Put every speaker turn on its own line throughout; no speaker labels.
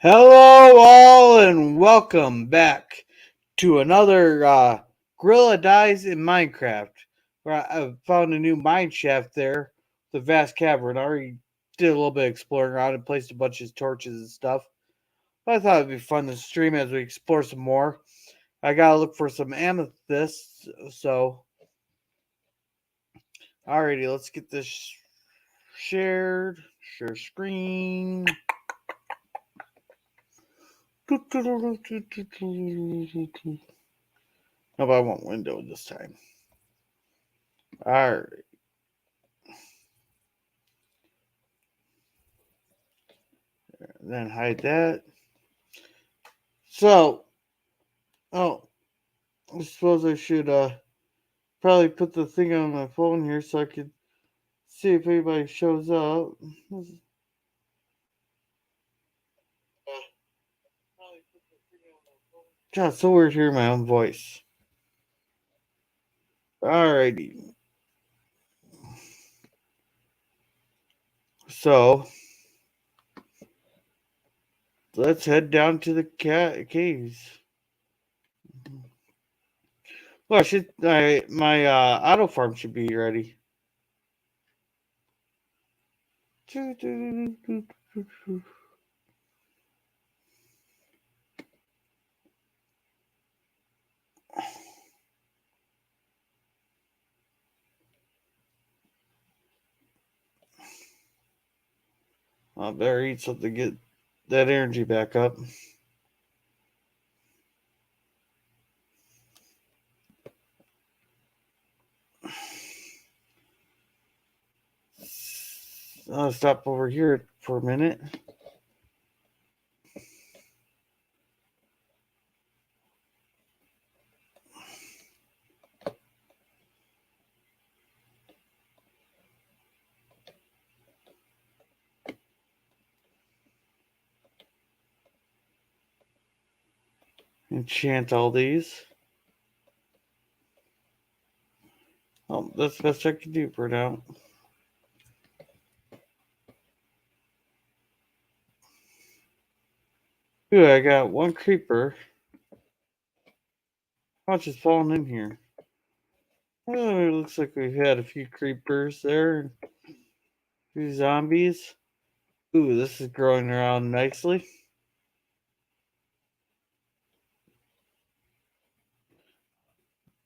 Hello, all, and welcome back to another Gorilla Dies in Minecraft. Where I found a new mine shaft there, the vast cavern. I already did a little bit of exploring around and placed a bunch of torches and stuff. But I thought it'd be fun to stream as we explore some more. I gotta look for some amethysts, so alrighty, let's get this shared. Share screen. No, but I want window this time. Alright. Then hide that. So, oh, I suppose I should probably put the thing on my phone here so I could see if anybody shows up. God, so weird hearing my own voice. Alrighty. So, let's head down to the caves. Well, I should my auto farm should be ready. I better eat something to get that energy back up. I'll stop over here for a minute. Enchant all these. Oh, that's the best I can do for now. Ooh, I got one creeper. How much is falling in here? Oh, it looks like we've had a few creepers there. A few zombies. Ooh, this is growing around nicely.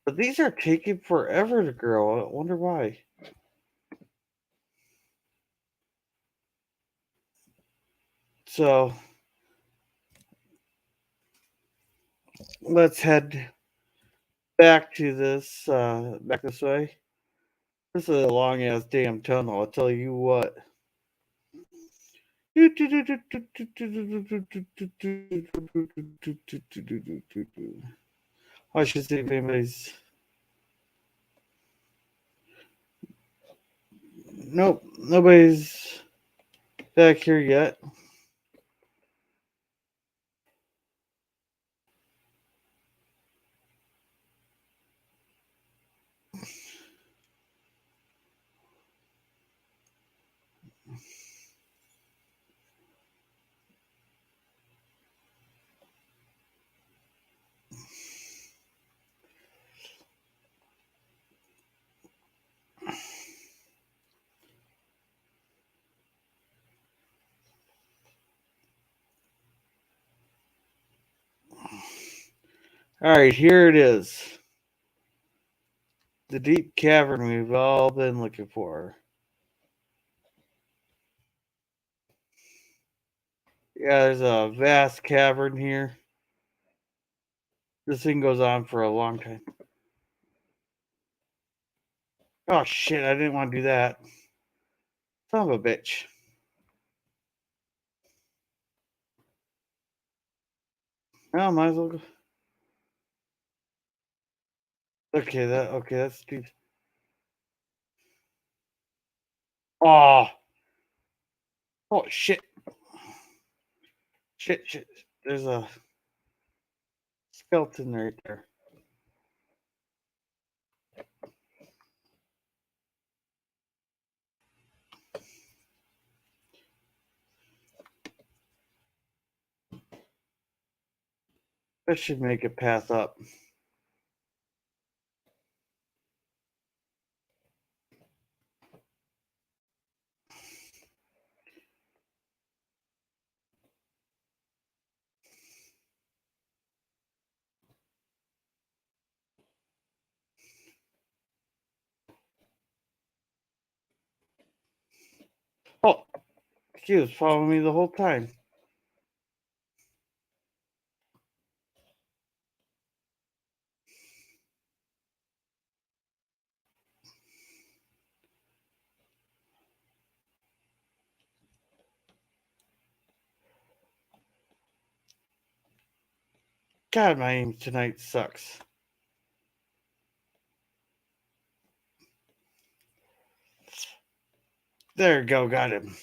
But these are taking forever to grow. I wonder why. So let's head back to this back this way. This is a long ass damn tunnel, I'll tell you what. I should see if anybody's. Nope, nobody's back here yet. Alright, here it is. The deep cavern we've all been looking for. Yeah, there's a vast cavern here. This thing goes on for a long time. Oh shit, I didn't want to do that. Son of a bitch. Well, might as well go. Okay, that's stupid. Oh. Oh shit. Shit. There's a skeleton right there. That should make it path up. Oh, he was following me the whole time. God, my aim tonight sucks. There you go, got him.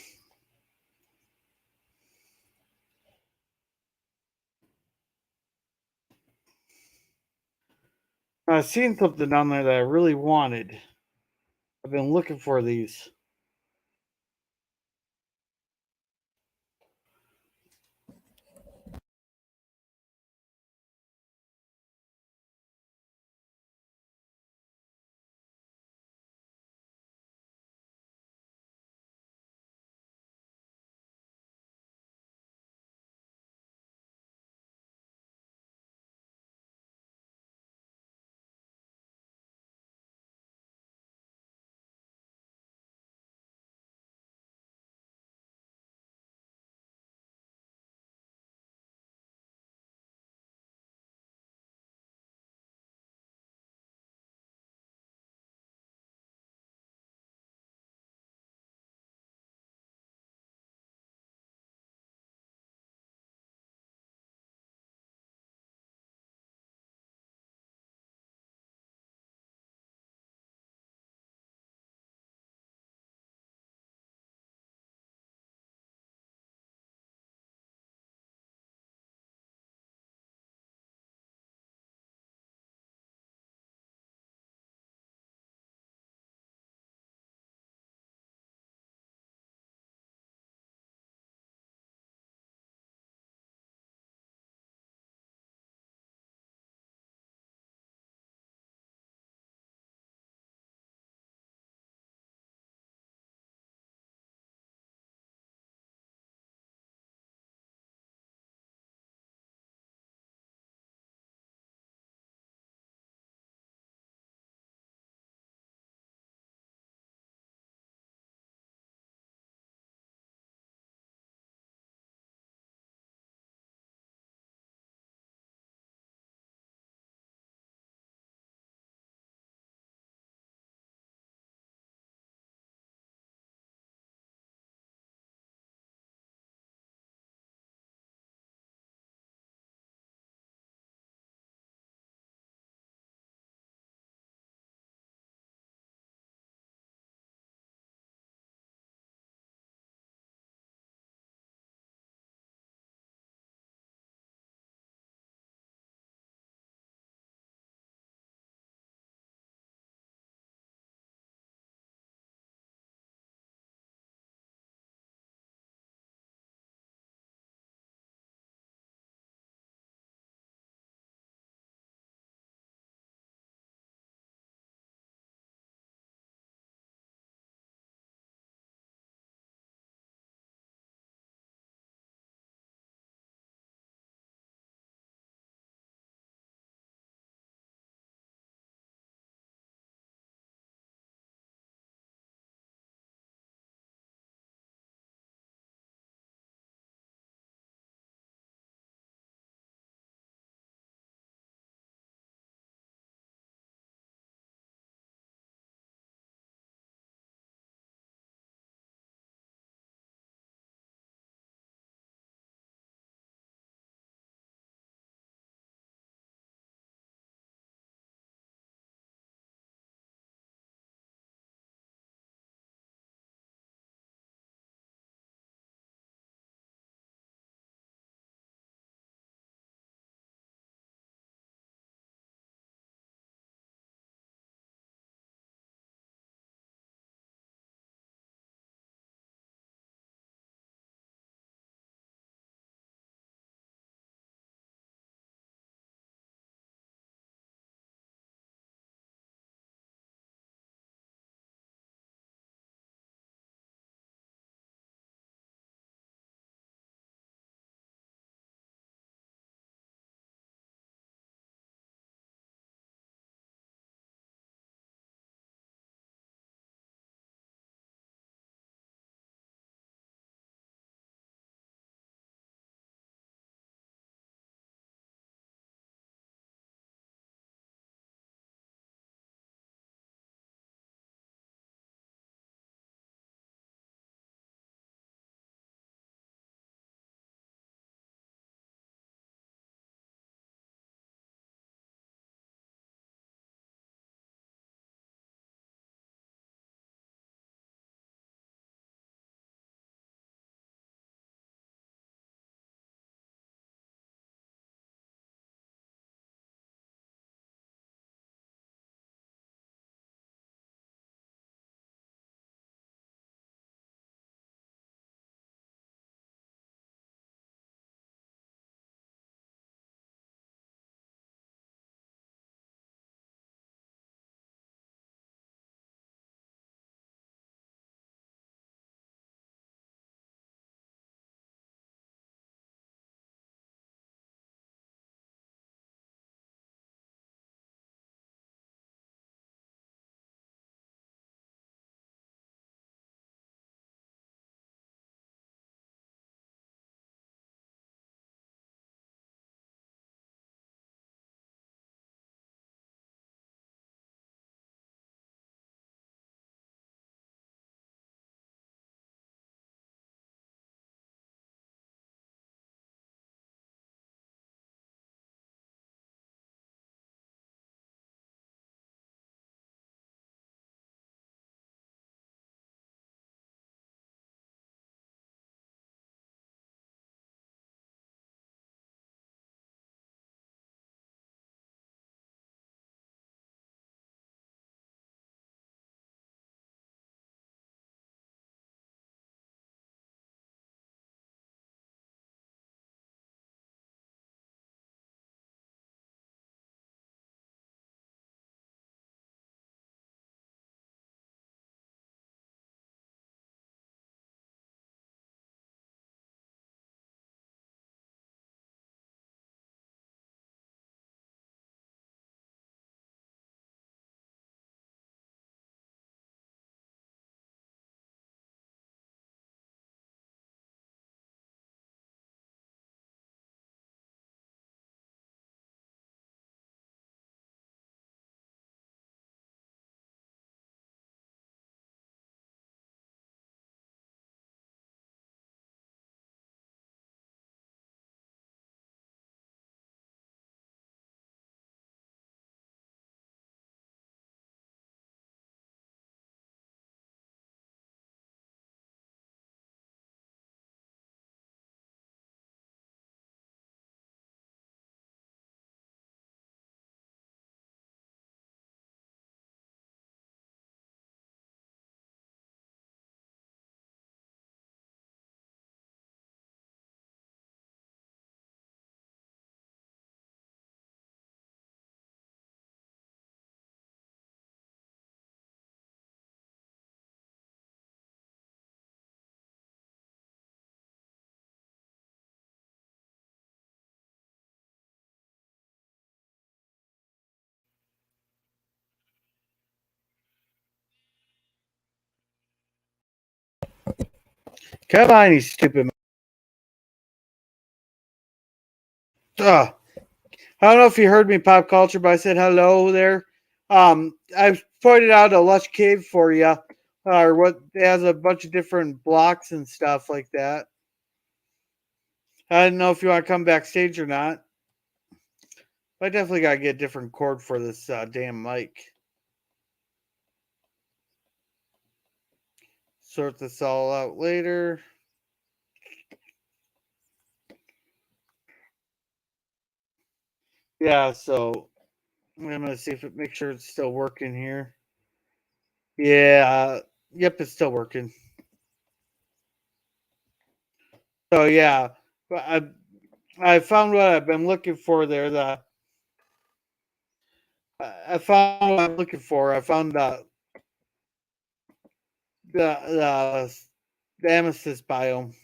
I seen something down there that I really wanted. I've been looking for these. Come on, you stupid. Ugh. I don't know if you heard me, pop culture, but I said hello there. I pointed out a lush cave for you, or what it has a bunch of different blocks and stuff like that. I didn't know if you want to come backstage or not. But I definitely gotta get a different cord for this damn mic. Sort this all out later. Yeah, so I'm gonna see if it make sure it's still working here. Yeah, yep, it's still working. So yeah, but I found what I've been looking for there. I found what I'm looking for. I found the amethyst biome.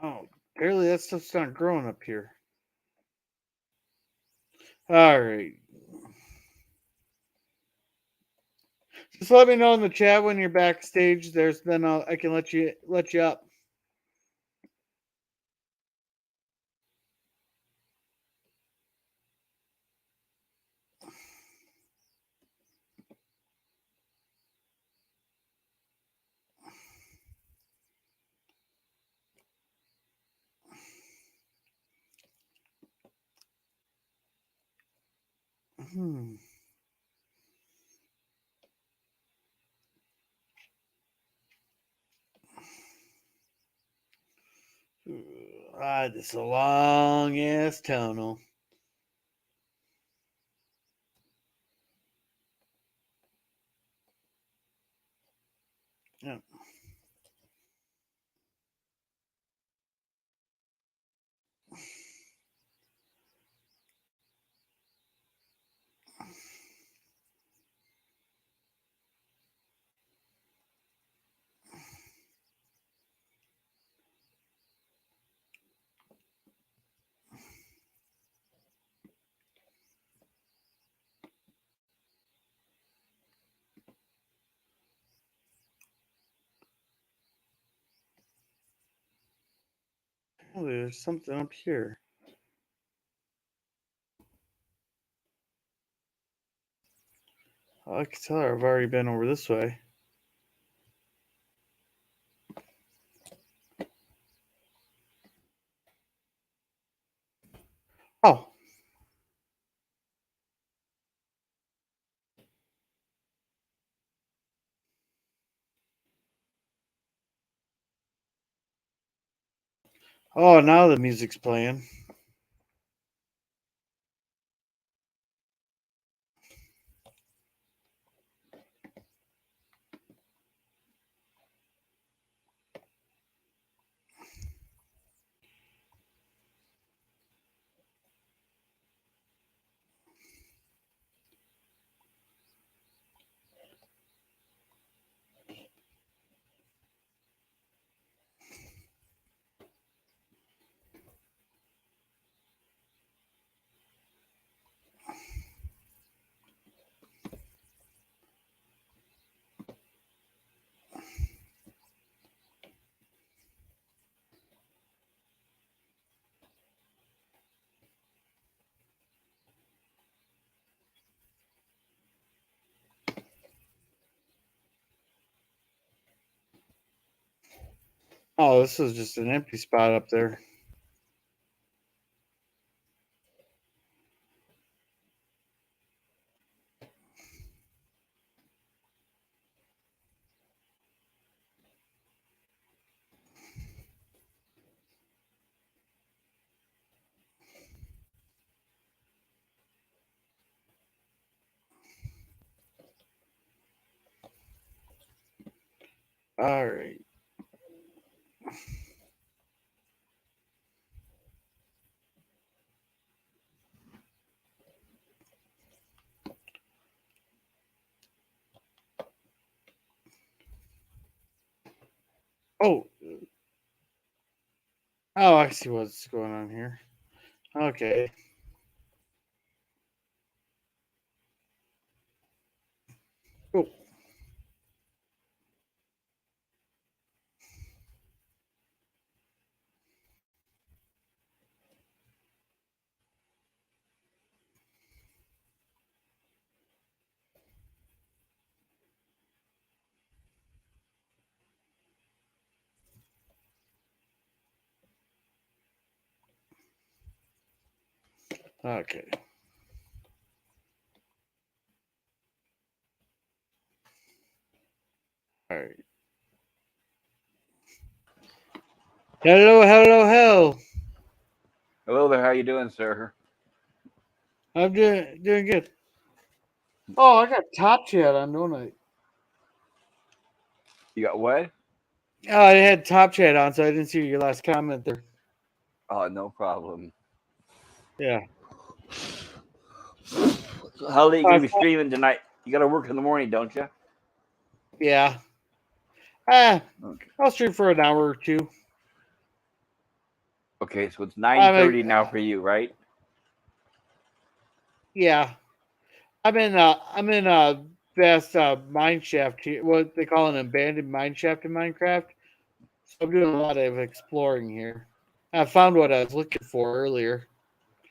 Oh, apparently that stuff's not growing up here. All right, just let me know in the chat when you're backstage. Then I can let you up. Hmm. This is a long ass tunnel. Yeah. Oh, there's something up here. I can tell I've already been over this way. Oh. Oh, now the music's playing. Oh, this is just an empty spot up there. All right. Oh, oh, I see what's going on here. Okay. Oh, okay. All right. Hello, hello, hello.
Hello there, how you doing, sir?
I'm doing good. Oh, I got top chat on, don't I?
You got what?
Oh, I had top chat on, so I didn't see your last comment there.
Oh, no problem.
Yeah.
So how late you
I
gonna be
thought,
streaming tonight? You gotta work in the morning, don't you?
yeah. Ah,
Okay.
I'll stream for an hour or two.
Okay, so it's
I'm
9:30 now for you, right?
yeah. I'm in vast mine shaft here. What they call an abandoned mine shaft in Minecraft. So I'm doing a lot of exploring here. I found what I was looking for earlier.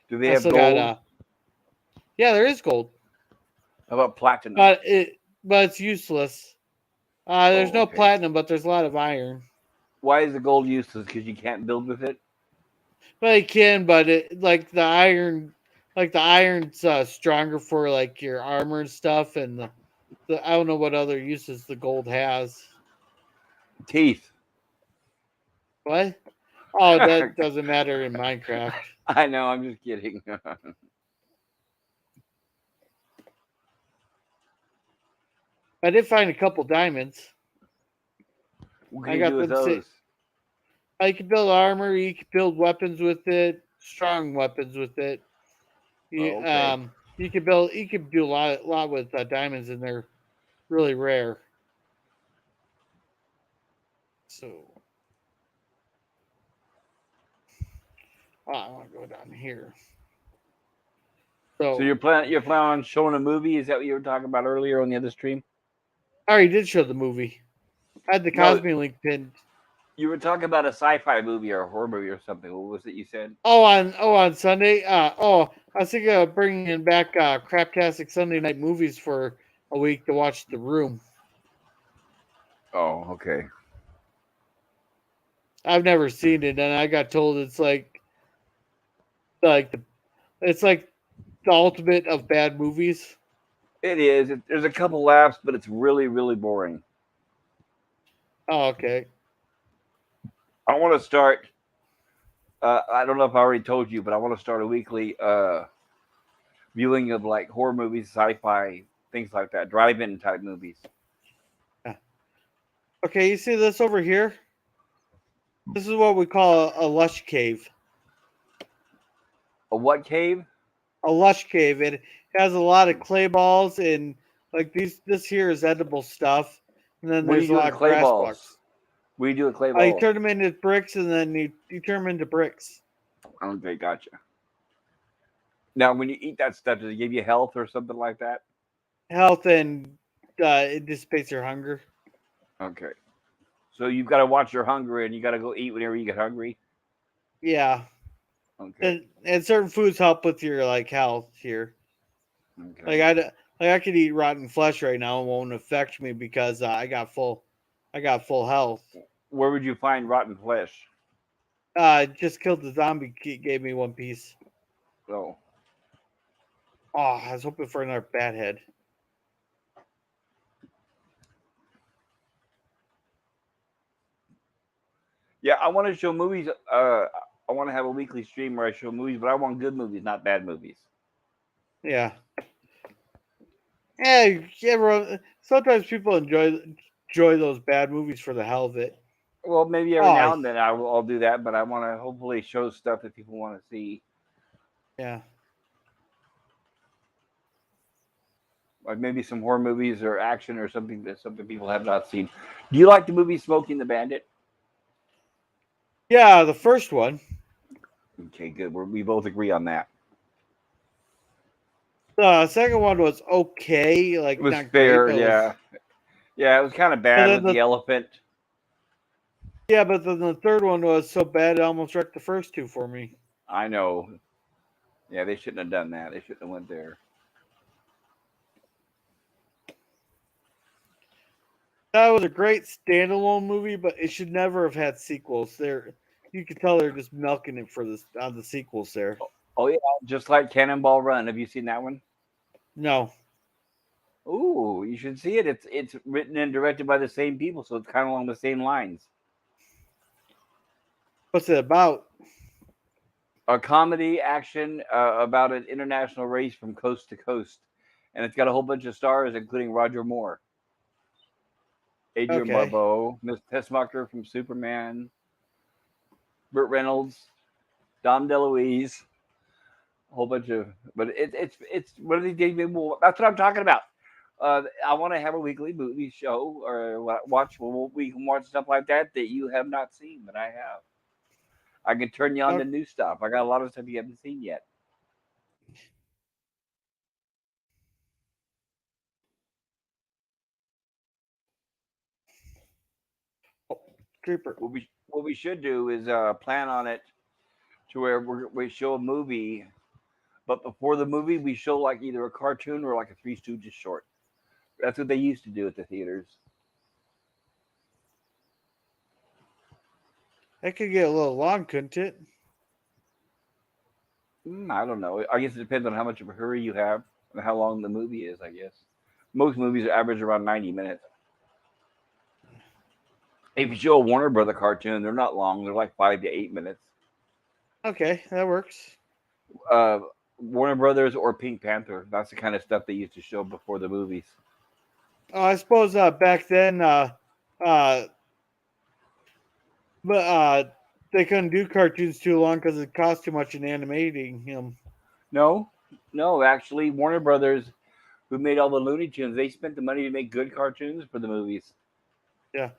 Do they
I
have
still got
gold?
yeah, there is gold,
How about platinum?
but it's useless. There's
Oh,
no
okay.
platinum, but there's a lot of iron.
Why is the gold useless? Because you can't build with it?
But it can, but it like the iron's stronger for like your armor and stuff, and the I don't know what other uses the gold has.
Teeth.
What? Oh, that doesn't matter in Minecraft.
I know, I'm just kidding.
I did find a couple diamonds.
What can
I
you do
got
with
them.
those?
You can build armor. You can build weapons with it. Strong weapons with it. You
Oh, okay.
you can build. You can do a lot with diamonds, and they're really rare. So I want to go down here.
So
So
you're planning on showing a movie? Is that what you were talking about earlier on the other stream?
I already did show the movie. I had the
No,
Cosme link pinned.
you were talking about a sci-fi movie or a horror movie or something. What was it you said?
On Sunday. I was thinking of bringing back Craptastic Sunday night movies for a week to watch The Room.
Oh, okay.
I've never seen it, and I got told like the it's like the ultimate of bad movies.
It is. There's a couple laughs, but it's really, really boring.
Oh, okay.
I want to start. I don't know if I already told you, but I want to start a weekly viewing of like horror movies, sci-fi, things like that, drive-in type movies.
Yeah. Okay, you see this over here? This is what we call a lush cave.
A what cave?
A lush cave. It has a lot of clay balls and like these. This here is edible stuff, and then
What do you
there's a
do with
lot of
clay
grass
balls?
blocks.
What do you do with clay
You
balls?
turn them into bricks, and then you turn them into bricks.
Okay, gotcha. Now, when you eat that stuff, does it give you health or something like that?
Health and it dissipates your hunger.
Okay. So you've got to watch your hunger, and you got to go eat whenever you get hungry.
Yeah,
Okay.
and certain foods help with your like health here. Like
Okay.
I could eat rotten flesh right now and it won't affect me because I got full health.
Where would you find rotten flesh?
Just killed the zombie. Gave me one piece.
Oh,
Oh, I was hoping for another bat head.
yeah. I want to show movies. I want to have a weekly stream where I show movies, but I want good movies, not bad movies.
Yeah, yeah. Sometimes people enjoy. enjoy those bad movies for the hell of it.
Well, maybe every
Oh,
now and then I'll do that, but I want to hopefully show stuff that people want to see,
yeah.
like maybe some horror movies or action or something people have not seen. Do you like the movie Smoking the Bandit?
Yeah, the first one.
Okay, good. We both agree on that.
The second one was okay,
It
like
was
not great,
fair,
but it was.
yeah, yeah. It was kind of
But
bad
then
with
the
the elephant.
yeah, but then the third one was so bad it almost wrecked the first two for me.
I know. Yeah, they shouldn't have done that. They shouldn't have went there.
That was a great standalone movie, but it should never have had sequels. There, you could tell they're just milking it for this on the sequels. There,
Oh yeah, just like Cannonball Run. Have you seen that one?
no.
Ooh, you should see it. It's written and directed by the same people, so it's kind of along the same lines.
What's it about?
A comedy action about an international race from coast to coast, and it's got a whole bunch of stars, including Roger Moore, Adrian
Okay,
Barbeau, Miss Tessmacher from Superman, Burt Reynolds, Dom DeLuise, a whole bunch of. But it's one of these days. That's what I'm talking about. I want to have a weekly movie show or watch. We can watch stuff like that that you have not seen, but I have. I can turn you on
oh,
to new stuff. I got a lot of stuff you haven't seen yet.
creeper.
What we should do is plan on it to where we show a movie, but before the movie we show like either a cartoon or like a Three Stooges short. That's what they used to do at the theaters.
That could get a little long, couldn't it?
I don't know. I guess it depends on how much of a hurry you have and how long the movie is. I guess most movies are average around 90 minutes. If you show a Warner Brother cartoon, they're not long. They're like 5 to 8 minutes.
Okay, that works.
Uh, Warner Brothers or Pink Panther. That's the kind of stuff they used to show before the movies.
I suppose back then, uh, but they couldn't do cartoons too long because it cost too much in animating him.
No, no, actually, Warner Brothers, who made all the Looney Tunes, they spent the money to make good cartoons for the movies.
Yeah.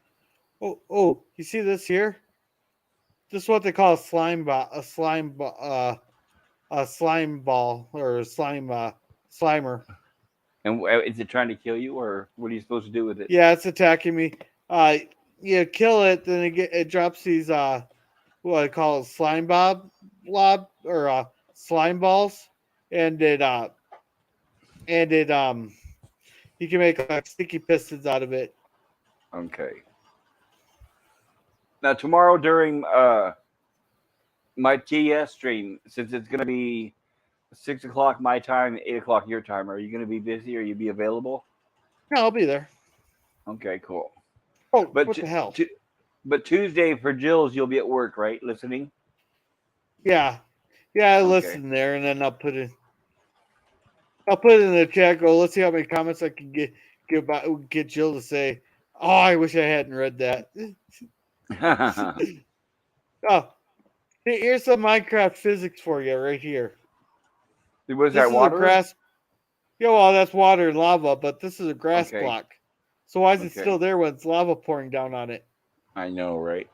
Oh, you see this here? This is what they call a slime ball, a slime ball or a slime slimer.
And is it trying to kill you, or what are you supposed to do with it?
Yeah, it's attacking me. Uh, you kill it, then it drops these what I call slime blob or slime balls, and it you can make like sticky pistons out of it.
Okay. Now tomorrow during my TS stream, since it's gonna be 6 o'clock my time, 8 o'clock your time, are you gonna be busy? Or you be available?
Yeah, I'll be there.
Okay, cool.
Oh,
But
what the hell?
but Tuesday for Jill's, you'll be at work, right? Listening.
Yeah, yeah. I
Okay.
listen there, and then I'll put it in the chat. Go. Let's see how many comments I can get Jill to say. Oh, I wish I hadn't read that. Oh, here's some Minecraft physics for you right here.
What is
This
that?
is a
Water?
grass. Yeah, well, that's water and lava, but this is a grass
Okay.
block. So why is it
Okay.
still there when it's lava pouring down on it?
I know, right?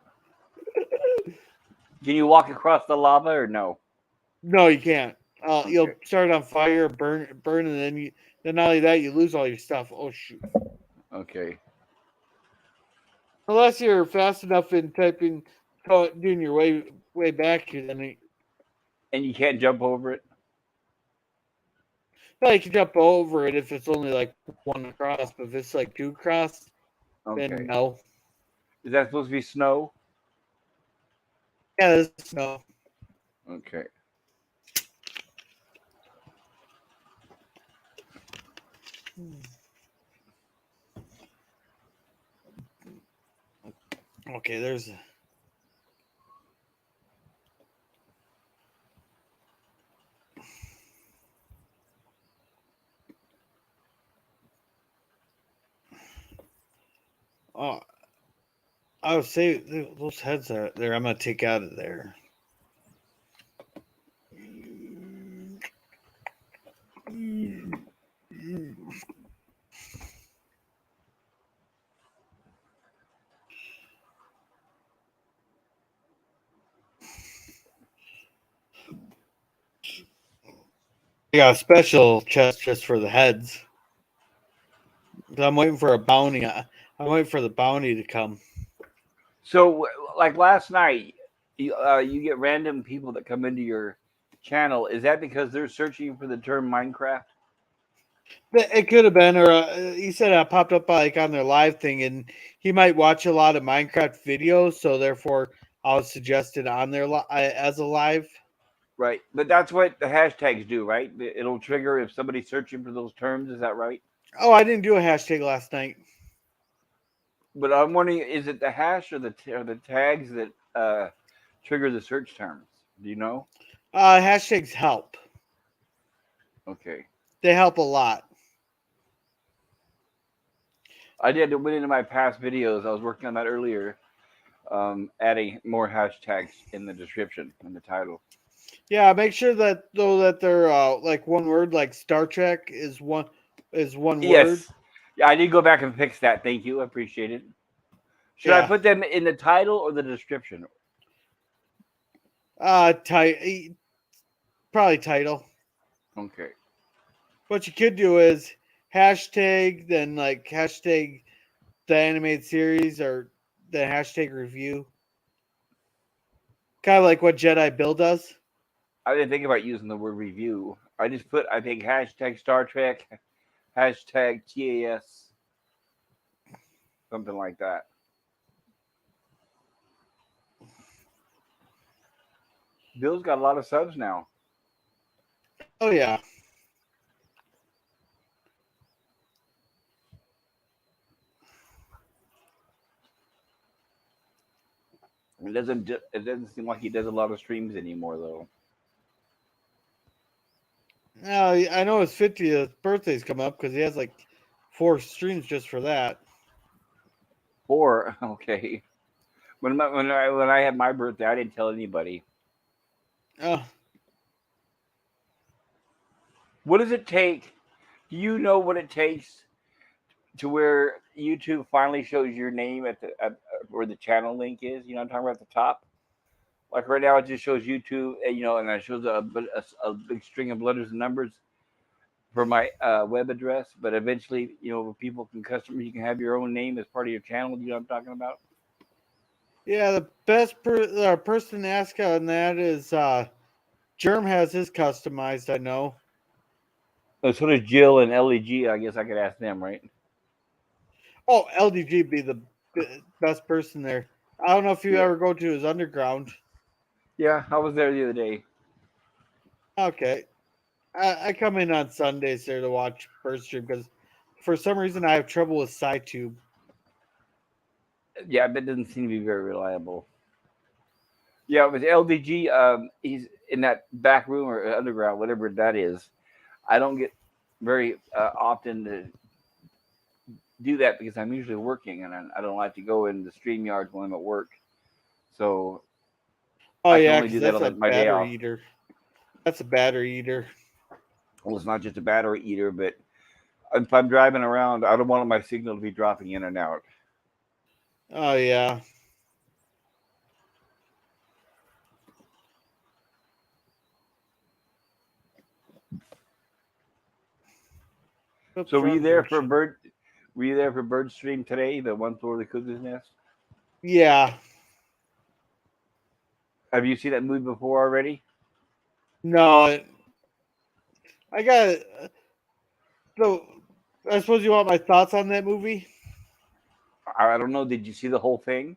Can you walk across the lava or no?
No, you can't. You'll
Okay.
start on fire, burn, and then not only that, you lose all your stuff. Oh shoot!
Okay.
Unless you're fast enough in typing, doing your way back here, then
And you can't jump over it?
well, you can jump over it if it's only like one across. But if it's like two across, then
Okay.
no.
Is that supposed to be snow?
Yeah, there's no.
Okay.
Okay, there's. Oh, I would say those heads are there. I'm gonna take out of there. I got a special chest just for the heads. 'Cause I'm waiting for a bounty. I'm waiting for the bounty to come.
So, like last night, you get random people that come into your channel. Is that because they're searching for the term Minecraft?
It could have been, or he said I popped up like on their live thing, and he might watch a lot of Minecraft videos, so therefore I was suggested on there as a live.
Right, but that's what the hashtags do, right? It'll trigger if somebody's searching for those terms. Is that right?
Oh, I didn't do a hashtag last night.
But I'm wondering, is it the hash or the tags that trigger the search terms? Do you know?
Hashtags help.
Okay,
They help a lot.
I did went into my past videos. I was working on that earlier, adding more hashtags in the description and the title.
Yeah, make sure that though that they're like one word, like Star Trek is one word.
Yes, yeah, I did go back and fix that. Thank you, I appreciate it. Should I
Yeah.
put them in the title or the description?
Probably title.
Okay.
What you could do is hashtag, then like hashtag the animated series or the hashtag review. Kind of like what Jedi Bill does.
I didn't think about using the word review. I just put, I think, hashtag Star Trek, hashtag TAS, something like that. Bill's got a lot of subs now.
Oh yeah.
It doesn't seem like he does a lot of streams anymore though.
Now I know his 50th birthday's come up because he has like 4 streams just for that.
Or okay, when I had my birthday, I didn't tell anybody.
Oh,
What does it take? Do you know what it takes to where YouTube finally shows your name at where the channel link is? You know, I'm talking about the top. Like right now, it just shows YouTube, and it shows a big string of letters and numbers for my web address. But eventually, people can you can have your own name as part of your channel. You know what I'm talking about?
yeah. The best person to ask on that is Germ has his customized. I know.
So does Jill and LEG. I guess I could ask them, right?
Oh, LDG be the best person there. I don't know if you
Yeah.
ever go to his underground.
Yeah, I was there the other day.
Okay, I come in on Sundays there to watch first stream because for some reason I have trouble with SciTube.
Yeah, that doesn't seem to be very reliable. Yeah, with LDG, he's in that back room or underground, whatever that is. I don't get very often to do that because I'm usually working and I don't like to go in the stream yards when I'm at work. So
Oh
I can
yeah,
only
because
do that
that's
on
a
my day off.
battery eater. That's a battery eater.
Well, it's not just a battery eater, but if I'm driving around, I don't want my signal to be dropping in and out.
Oh yeah. Oops,
So were you
wrong
there for
direction.
bird? Were you there for bird stream today? The one for the cuckoo's nest.
Yeah.
Have you seen that movie before already?
No, I got. So I suppose you want my thoughts on that movie.
I don't know. Did you see the whole thing?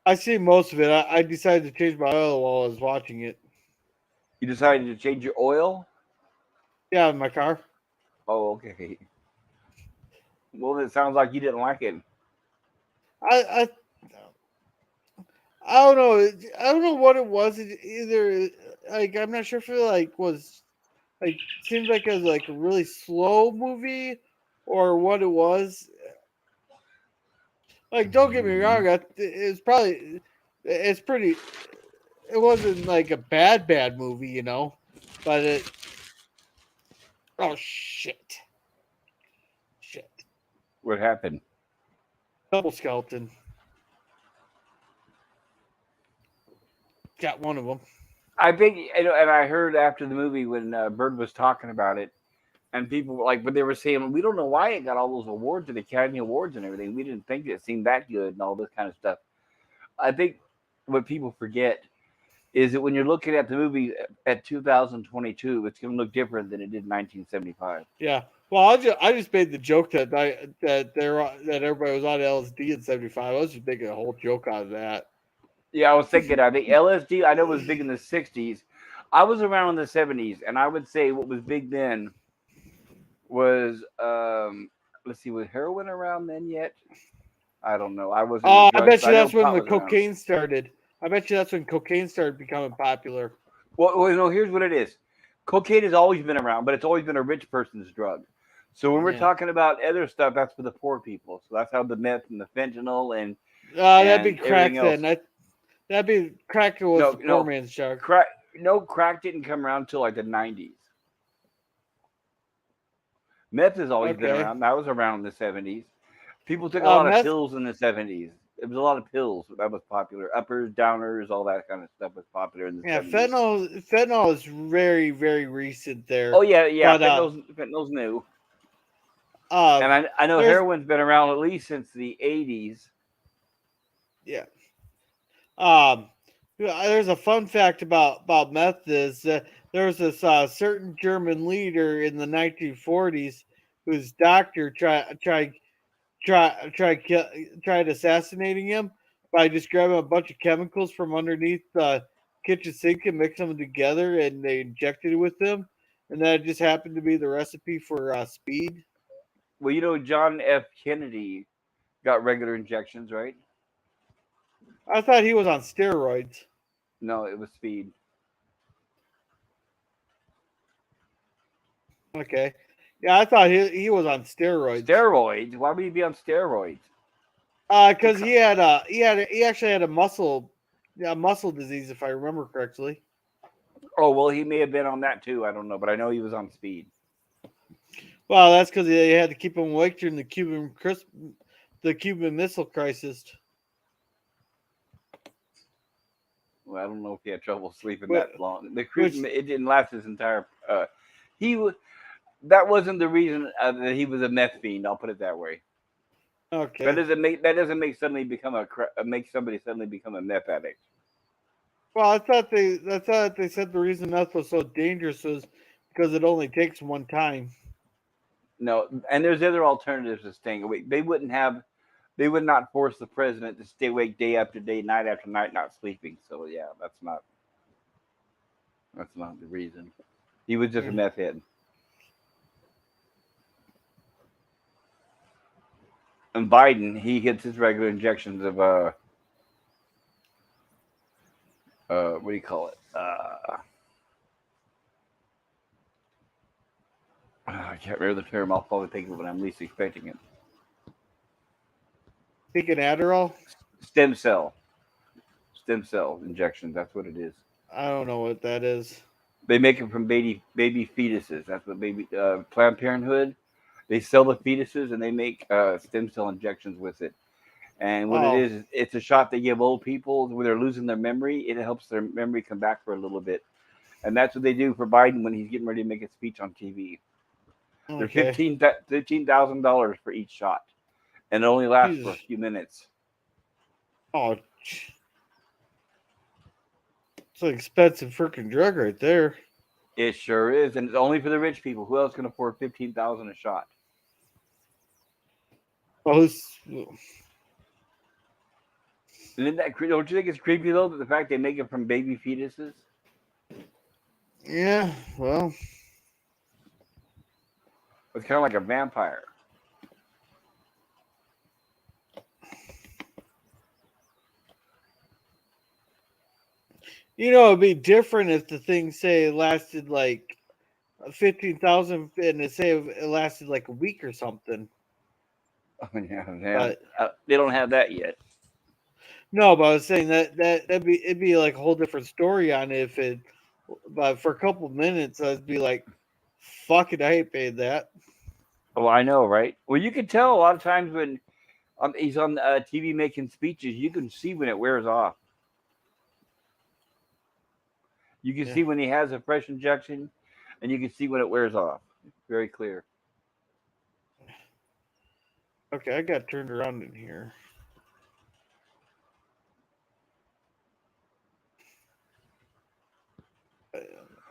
I see most of it. I decided to change my oil while I was watching it.
You decided to change your oil?
Yeah, in my car.
Oh, okay. Well, it sounds like you didn't like it.
I I I don't know. I don't know what it was. Either like I'm not sure if it like was like seems like it was like a really slow movie or what it was. Like, don't get me wrong, it's probably it's pretty. It wasn't like a bad movie, you know, but it. Oh shit!
What happened?
Double skeleton got one of them.
I think, and I heard after the movie when Bird was talking about it, and people were like, but they were saying, we don't know why it got all those awards, the Academy Awards and everything. We didn't think it seemed that good and all this kind of stuff. I think what people forget is that when you're looking at the movie at 2022, it's going to look different than it did in 1975.
Yeah. Well, I just made the joke that everybody was on LSD in '75. I was just making a whole joke out of that.
Yeah, I was thinking, I think LSD, I know it was big in the 60s. I was around in the 70s, and I would say what was big then was, let's see, was heroin around then yet? I don't know. I wasn't in
I
drugs,
bet
but
you
I know
that's when
pot
the
was around.
cocaine started. I bet you that's when cocaine started becoming popular.
Well, here's what it is. Cocaine has always been around, but it's always been a rich person's drug. So when we're
Yeah.
talking about other stuff, that's for the poor people. So that's how the meth and the fentanyl
That'd be
and
crack
everything else.
then. That'd be crack was
No,
the poor
no,
man's drug.
crack. No, crack didn't come around until like the 90s. Meth has always been
Okay.
around. That was around in the 70s. People took a lot of
Meth.
pills in the 70s. It was a lot of pills that was popular. Uppers, downers, all that kind of stuff was popular in the
Yeah,
70s.
fentanyl is very, very recent
Oh
there.
yeah, yeah.
But
Fentanyl's new.
uh
And I know
there's
heroin's been around at least since the 80s.
yeah. Um there's a fun fact about meth is there was this certain German leader in the 1940s whose doctor tried assassinating him by just grabbing a bunch of chemicals from underneath the kitchen sink and mixing them together, and they injected it with them, and that just happened to be the recipe for speed.
Well, John F. Kennedy got regular injections, right?
I thought he was on steroids.
No, it was speed.
Okay, yeah, I thought he was on steroids.
Steroids? Why would he be on steroids? What
Because he actually had a muscle disease if I remember correctly.
Oh, well, he may have been on that too. I don't know, but I know he was on speed.
Well, that's because they had to keep him awake during the Cuban Missile Crisis.
Well, I don't know if he had trouble sleeping
Which,
that long.
which
It didn't last his entire. He was. That wasn't the reason that he was a meth fiend. I'll put it that way.
okay.
That doesn't make suddenly become make somebody suddenly become a meth addict.
Well, I thought they said the reason meth was so dangerous was because it only takes one time.
No, and there's other alternatives to staying awake. They would not force the president to stay awake day after day, night after night, not sleeping. So yeah, that's not the reason. He was just a
Mm.
meth head. And Biden, he gets his regular injections of what do you call it? I can't remember the term. I'll probably think of it when I'm least expecting it.
Taking Adderall?
Stem cell, stem cell injections. That's what it is.
I don't know what that is.
They make it from baby fetuses. That's what baby Planned Parenthood. They sell the fetuses and they make stem cell injections with it. And what it
Oh,
is, it's a shot they give old people when they're losing their memory. It helps their memory come back for a little bit. And that's what they do for Biden when he's getting ready to make a speech on TV. They're
okay.
$15,000 for each shot, and it only lasts for
Jesus.
a few minutes.
Oh, it's an expensive freaking drug right there.
It sure is, and it's only for the rich people. Who else can afford 15,000 a shot?
Well,
Isn't that don't you think it's creepy though that the fact they make it from baby fetuses?
yeah, well,
It's kind of like a vampire.
it'd be different if the thing say lasted like 15,000 and it say it lasted like a week or something.
Oh, yeah,
But
they don't have that yet.
no, but I was saying that'd be it'd be like a whole different story on it if it. But for a couple minutes, I'd be like, "Fuck it, I ain't paid that."
Oh, I know, right? Well, you can tell a lot of times when he's on TV making speeches, you can see when it wears off. You can
Yeah.
see when he has a fresh injection, and you can see when it wears off. Very clear.
Okay, I got turned around in here.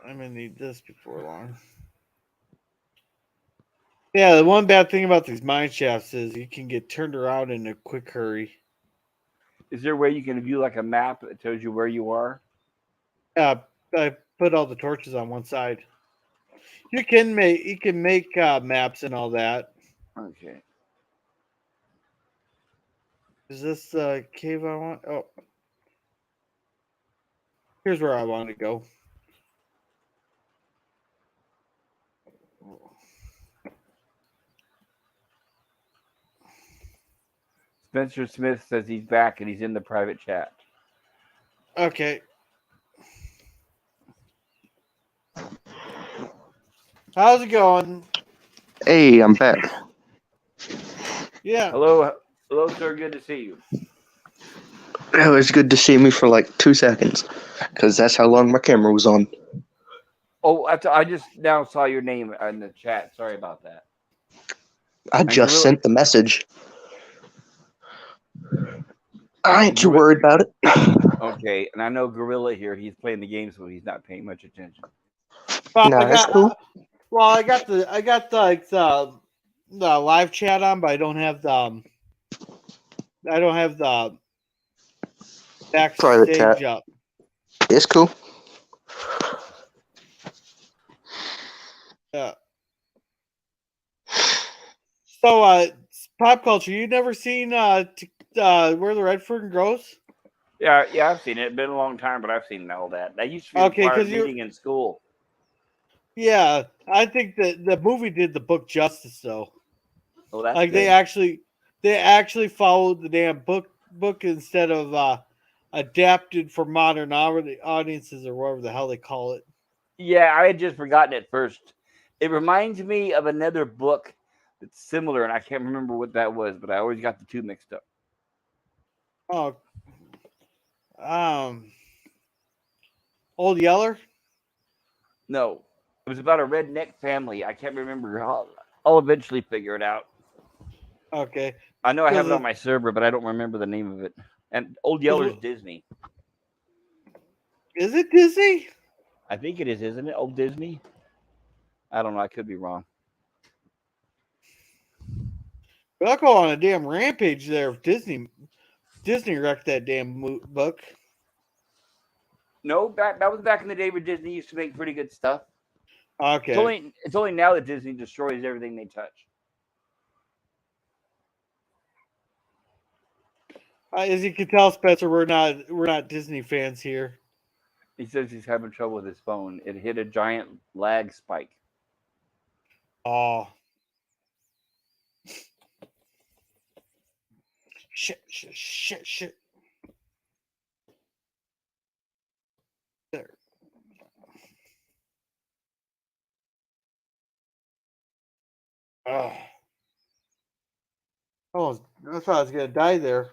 I'm gonna need this before long. Yeah, the one bad thing about these mine shafts is you can get turned around in a quick hurry.
Is there a way you can view like a map that tells you where you are?
Uh, I put all the torches on one side. You can make maps and all that.
Okay.
Is this the cave I want? Oh, here's where I want to go.
Spencer Smith says he's back and he's in the private chat.
Okay. How's it going?
Hey, I'm back.
Yeah.
Hello, hello, sir. Good to see you.
It was good to see me for like 2 seconds, because that's how long my camera was on.
Oh, I just now saw your name in the chat. Sorry about that.
I
And
just
Gorilla,
sent the message. I ain't too
Gorilla.
worried about it.
Okay, and I know Gorilla here. He's playing the game, so he's not paying much attention.
Well, I
Nah, it's
got
cool.
I got the live chat on, but I don't have the
Private chat.
backstage up.
It's cool.
Yeah. So, pop culture. You never seen where the red fern grows?
Yeah, yeah, I've seen it. It's been a long time, but I've seen all that. That used to be
Okay,
required
because you
reading in school.
yeah, I think that the movie did the book justice though.
Oh, that's
Like
good.
they actually followed the damn book instead of adapted for modern audiences or whatever the hell they call it.
Yeah, I had just forgotten it first. It reminds me of another book that's similar, and I can't remember what that was, but I always got the two mixed up.
Oh, um, Old Yeller.
No, it was about a redneck family. I can't remember. I'll eventually figure it out.
Okay,
I know I have it on
because
my server, but I don't remember the name of it. And Old
because
Yeller's Disney.
is it Disney?
I think it is, isn't it? Old Disney. I don't know. I could be wrong.
They'll go on a damn rampage there. If Disney wrecked that damn book.
No, that was back in the day where Disney used to make pretty good stuff.
Okay,
It's only now that Disney destroys everything they touch.
as you can tell, Spencer, we're not Disney fans here.
He says he's having trouble with his phone. It hit a giant lag spike.
Oh shit. There. Oh, oh, I thought I was gonna die there.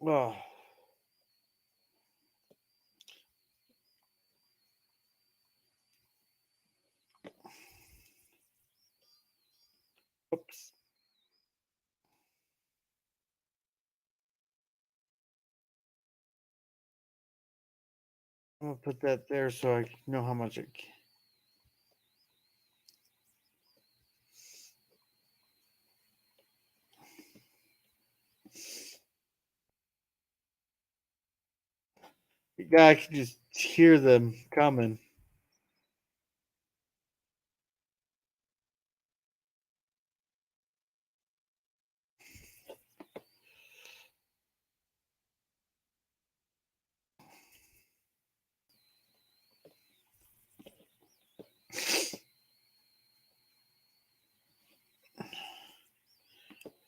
Oh, oops. I'm gonna put that there so I know how much it. I can just hear them coming.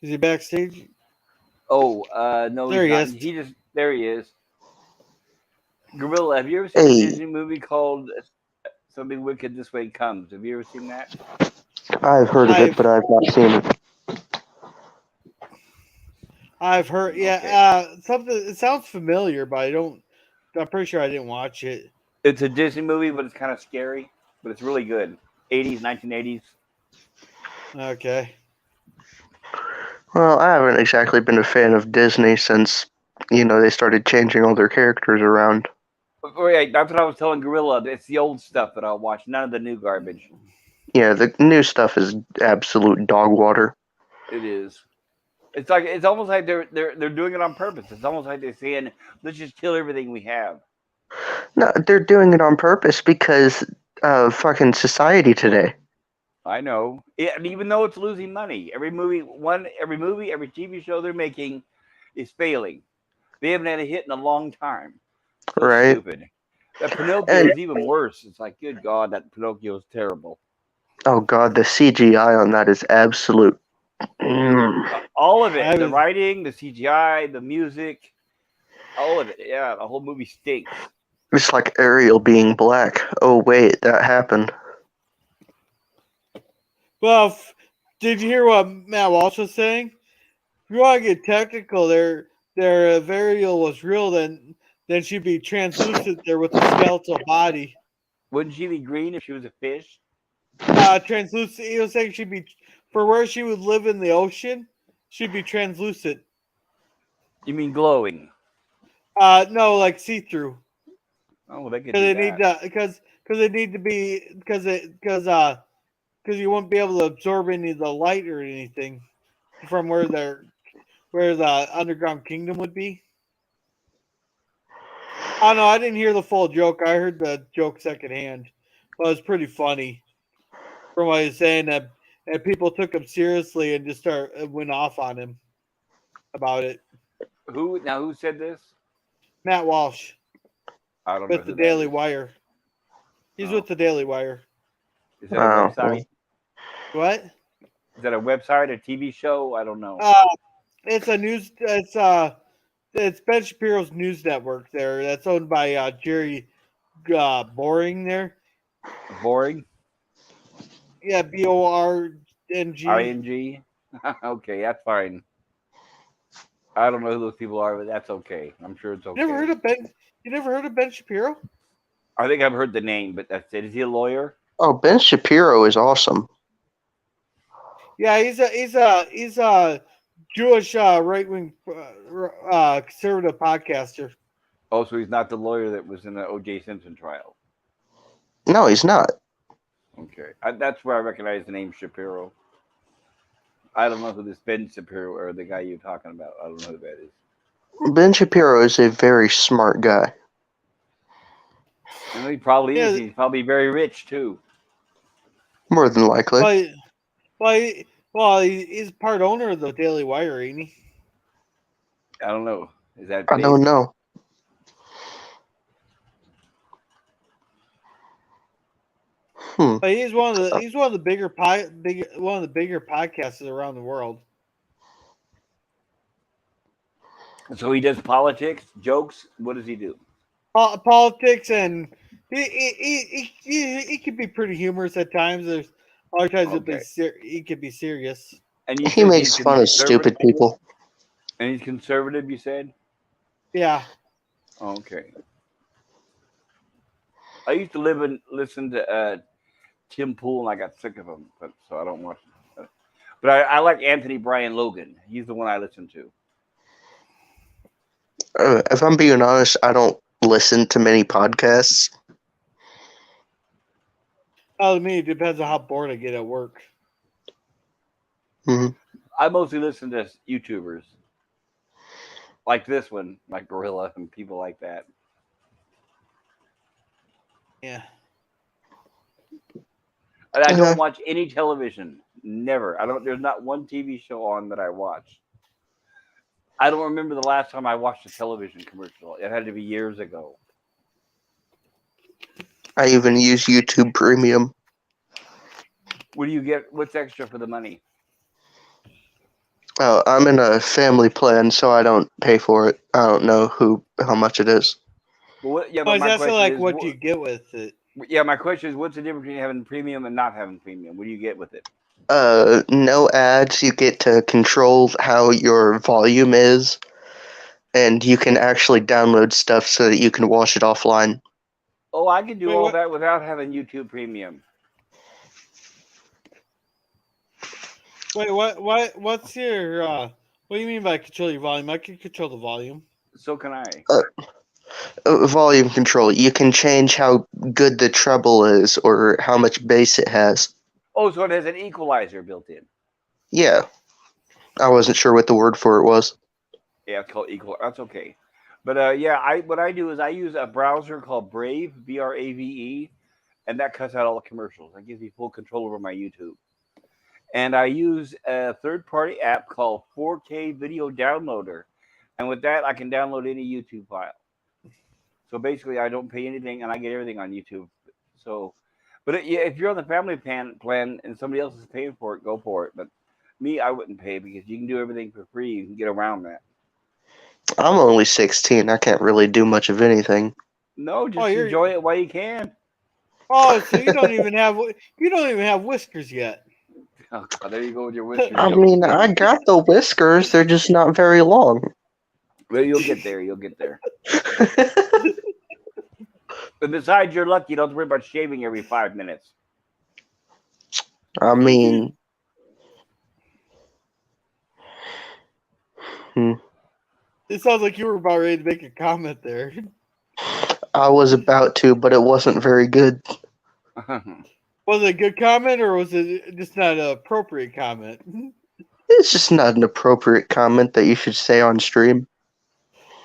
Is he backstage?
Oh, no,
There
he's
he
not.
is.
There he is. Gorilla, have you ever seen a
Hey,
Disney movie called Something Wicked This Way Comes? Have you ever seen that?
I've heard of it,
I've
but I've not seen it.
I've heard. Yeah,
Okay.
something. It sounds familiar, but I don't. I'm pretty sure I didn't watch it.
It's a Disney movie, but it's kind of scary, but it's really good. 80s, 1980s.
Okay.
Well, I haven't exactly been a fan of Disney since, they started changing all their characters around.
Oh, yeah, that's what I was telling Gorilla. It's the old stuff that I'll watch, none of the new garbage.
Yeah, the new stuff is absolute dog water.
It is. It's almost like they're doing it on purpose. It's almost like they're saying, let's just kill everything we have.
No, they're doing it on purpose because of fucking society today.
I know. And even though it's losing money, every TV show they're making is failing. They haven't had a hit in a long time. So
Right?
stupid. That Pinocchio
And
is even worse. It's like, good God, that Pinocchio is terrible.
oh god, the CGI on that is absolute.
All of
I
it, the
was.
writing, the CGI, the music, all of it. Yeah, the whole movie stinks.
It's like Ariel being black. Oh wait, that happened.
Well, did you hear what Matt Walsh was saying? If you want to get technical, their variable was real. Then she'd be translucent there with a skeletal body.
Wouldn't she be green if she was a fish?
Translucent. He was saying she'd be for where she would live in the ocean. She'd be translucent.
You mean glowing?
No, like see through.
Oh, well, they could
Because
do
they need
that.
because they need to be because you won't be able to absorb any of the light or anything from where the underground kingdom would be. Oh no, I didn't hear the full joke. I heard the joke secondhand. But it was pretty funny from what he was saying that and people took him seriously and just went off on him about it.
Who said this?
Matt Walsh
I don't know
with the
who that
Daily
is.
Wire. He's
Oh,
with the Daily Wire.
is that a
Oh,
website?
What?
Is that a website, a TV show? I don't know.
Uh, it's a news. It's Ben Shapiro's news network there. That's owned by Jerry Boring there.
Boring.
Yeah, BORNG.
ING. Okay, that's fine. I don't know who those people are, but that's okay. I'm sure it's
You never
okay.
heard of Ben? You never heard of Ben Shapiro?
I think I've heard the name, but that's it. Is he a lawyer?
oh, Ben Shapiro is awesome.
Yeah, he's a Jewish right wing conservative podcaster.
Oh, so he's not the lawyer that was in the O.J. Simpson trial.
No, he's not.
Okay, that's where I recognize the name Shapiro. I don't know who this Ben Shapiro or the guy you're talking about. I don't know who that is.
Ben Shapiro is a very smart guy.
And he probably is.
Yeah,
He's probably very rich too.
More than likely.
well, he's part owner of the Daily Wire, ain't he?
I don't know. Is that
I
big?
don't know. Hmm.
But he's one of the one of the bigger podcasters around the world.
So he does politics, jokes. What does he do?
Politics and he can be pretty humorous at times. There's other times
Okay.
he can be serious.
And you
He
said he's
makes fun of
conservative.
stupid people.
And he's conservative. You said.
Yeah.
Okay. I used to listen to Tim Pool, and I got sick of him, but so I don't watch. But I like Anthony Brian Logan. He's the one I listen to.
If I'm being honest, I don't listen to many podcasts.
To me, it depends on how bored I get at work.
Hmm.
I mostly listen to YouTubers like this one, like Gorilla and people like that.
Yeah.
And I
Uh,
don't watch any television. Never. I don't. There's not one TV show on that I watch. I don't remember the last time I watched a television commercial. It had to be years ago.
I even use YouTube Premium.
What do you get? What's extra for the money?
Oh, I'm in a family plan, so I don't pay for it. I don't know how much it is.
But what, yeah,
I
but
was
my
asking
question
like
is,
what do you get with it?
yeah, my question is, what's the difference between having premium and not having premium? What do you get with it?
No ads. You get to control how your volume is, and you can actually download stuff so that you can watch it offline.
Oh, I can do
Wait,
all
what?
that without having YouTube Premium.
Wait, what? What's your? What do you mean by control your volume? I can control the volume.
So can I.
Uh, Volume control. You can change how good the treble is or how much bass it has.
Oh, so it has an equalizer built in.
Yeah, I wasn't sure what the word for it was.
Yeah, it's called equal. That's okay. But yeah, I what I do is I use a browser called Brave, Brave, and that cuts out all the commercials. That gives me full control over my YouTube. And I use a third-party app called 4K Video Downloader, and with that, I can download any YouTube file. So basically, I don't pay anything, and I get everything on YouTube. So, but yeah, if you're on the family plan and somebody else is paying for it, go for it. But me, I wouldn't pay because you can do everything for free. You can get around that.
I'm only 16. I can't really do much of anything.
No,
Oh,
just
you're.
enjoy it while you can.
Oh, so you don't even have whiskers yet.
Oh God, there you go with your whiskers
I
joke
mean, I
again.
got the whiskers, they're just not very long.
Well, you'll get there. You'll get there. But besides, you're lucky. You don't have to worry about shaving every 5 minutes.
I mean, hmm,
It sounds like you were about ready to make a comment there.
I was about to, but it wasn't very good.
Was it a good comment or was it just not an appropriate comment?
It's just not an appropriate comment that you should say on stream.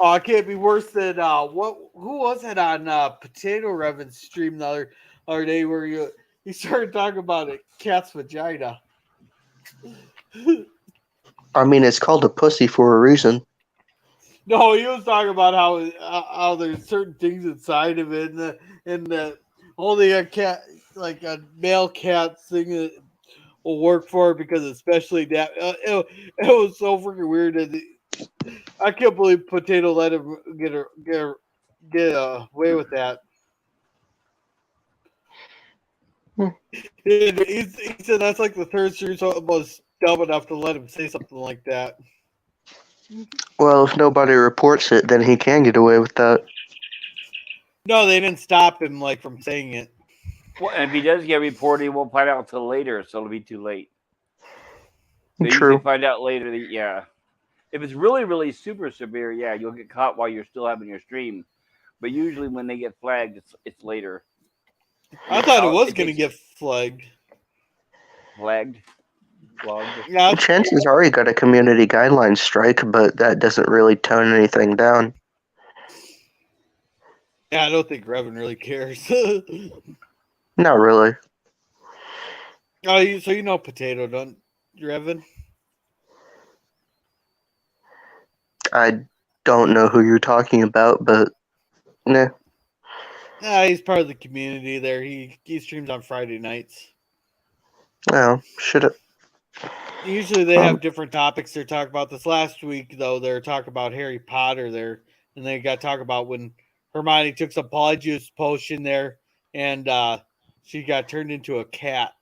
Oh, it can't be worse than what? Who was it on Potato Revan's stream the other day where you started talking about a cat's vagina?
I mean, it's called a pussy for a reason.
No, he was talking about how there's certain things inside of it, and the only a cat like a male cat thing that will work for it because especially that it was so freaking weird. I can't believe Potato let him get away with that.
Hmm.
He said that's like the third series was dumb enough to let him say something like that.
Well, if nobody reports it, then he can get away with that.
No, they didn't stop him like from saying it.
Well, and if he does get reported, he won't find out until later, so it'll be too late. They usually
True.
find out later. Yeah, if it's really, really super severe, yeah, you'll get caught while you're still having your stream. But usually, when they get flagged, it's later.
I thought it was
It
gonna
takes
get flagged.
flagged, flogged.
Yeah,
Chances are he got a community guidelines strike, but that doesn't really tone anything down.
yeah, I don't think Revan really cares.
Not really.
So you know Potato, don't you, Revan?
I don't know who you're talking about, but nah.
Yeah, he's part of the community there. He streams on Friday nights.
Oh, should have.
Usually they
Um,
have different topics they're talking about. This last week though, they're talking about Harry Potter there, and they got to talk about when Hermione took some polyjuice potion there, and she got turned into a cat.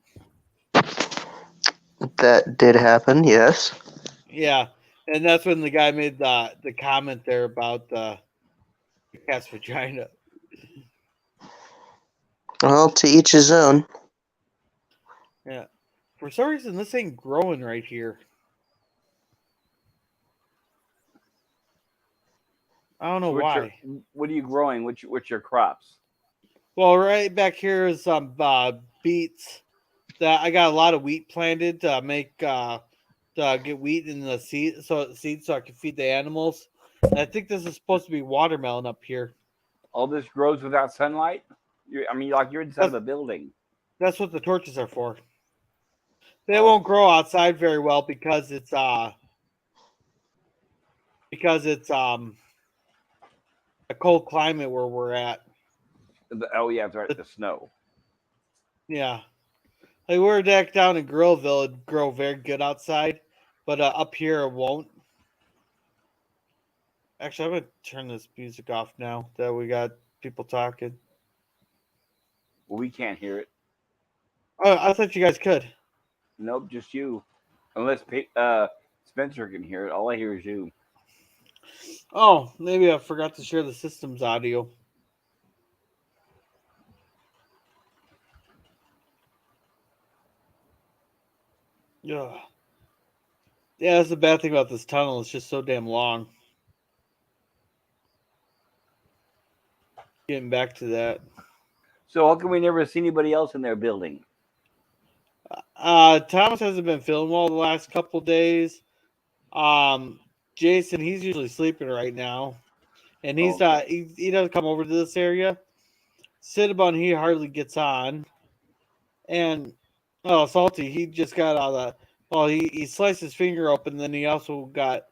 that did happen, yes.
Yeah, and that's when the guy made the comment there about the cat's vagina.
Well, to each his own.
Yeah, for some reason this ain't growing right here. I don't know
So what's your
why.
what are you growing? What's your crops?
Well, right back here is some beets. That I got a lot of wheat planted to make to get wheat in the seed so I can feed the animals. And I think this is supposed to be watermelon up here.
All this grows without sunlight. I mean, like you're inside of
That's
a building.
that's what the torches are for. They
Oh,
won't grow outside very well because it's a cold climate where we're at.
oh yeah, that's right.
But,
The snow.
yeah. Like we're decked down in Grillville, it'd grow very good outside. but up here it won't. Actually, I'm gonna turn this music off now that we got people talking.
Well, we can't hear it.
Oh, I thought you guys could.
Nope, just you. Unless Spencer can hear it. All I hear is you.
Oh, maybe I forgot to share the system's audio. Yeah, yeah. That's the bad thing about this tunnel. It's just so damn long. Getting back to that.
So how come we never see anybody else in their building?
Thomas hasn't been feeling well the last couple days. Um, Jason, he's usually sleeping right now, and he's
Okay.
not. He doesn't come over to this area. Cinnabon, he hardly gets on, and Salty, he just got out of the. Well, he sliced his finger open. Then he also got.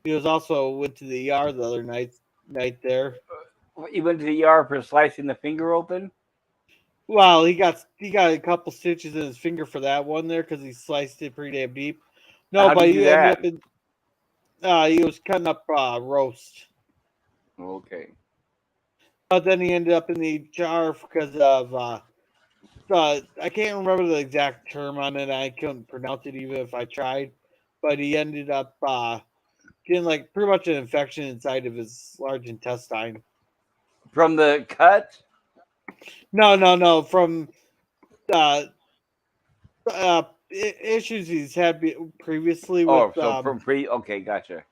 He was also went to the ER the other night there.
You went to the ER for slicing the finger open?
Well, he got a couple stitches in his finger for that one there because he sliced it pretty damn deep. No,
How do
but
you do
he ended
that?
up in. He was cutting up roast,
Okay.
but then he ended up in the jar because of I can't remember the exact term on it. I couldn't pronounce it even if I tried, but he ended up getting like pretty much an infection inside of his large intestine.
From the cut?
No, from uh, issues he's had previously
Oh,
with
so from okay, gotcha.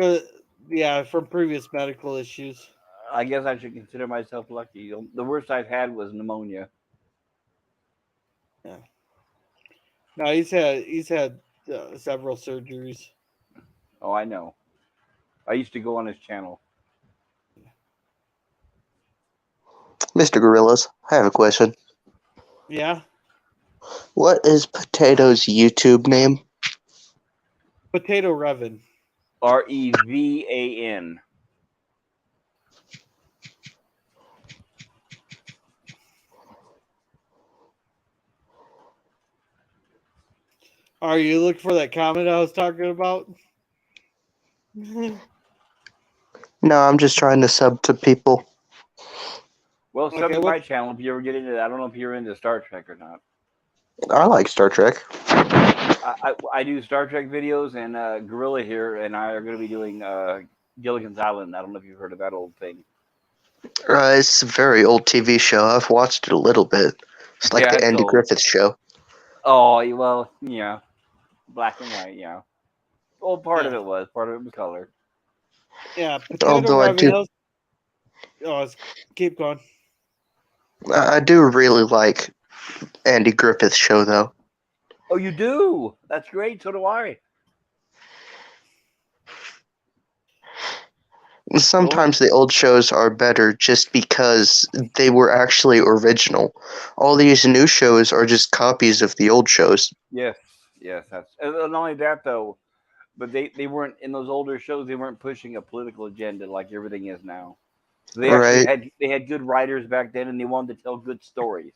uh, yeah, from previous medical issues.
I guess I should consider myself lucky. The worst I've had was pneumonia.
Yeah, no, he's had several surgeries.
Oh, I know. I used to go on his channel.
Mr. Gorillas, I have a question.
Yeah,
What is Potato's YouTube name?
Potato Revan.
Revan.
Are you looking for that comment I was talking about?
No, I'm just trying to sub to people.
Well, sub
Okay,
to my
what?
channel if you ever get into that. I don't know if you're into Star Trek or not.
I like Star Trek.
I do Star Trek videos, and Gorilla here and I are going to be doing Gilligan's Island. I don't know if you've heard of that old thing.
It's a very old TV show. I've watched it a little bit. It's like
Yeah,
the
it's
Andy
old.
Griffith Show.
Oh, well, yeah. Black and white, yeah. Well, part of
Yeah,
it was. Part of it was color.
yeah. Potato
Although
Revan. Keep going.
I do really like Andy Griffith Show though.
Oh, you do? That's great. So do I. Well,
Sometimes the old shows are better just because they were actually original. All these new shows are just copies of the old shows.
yes, yes. That's and not only that though, but they weren't in those older shows. They weren't pushing a political agenda like everything is now. So they actually
Right?
had good writers back then, and they wanted to tell good stories.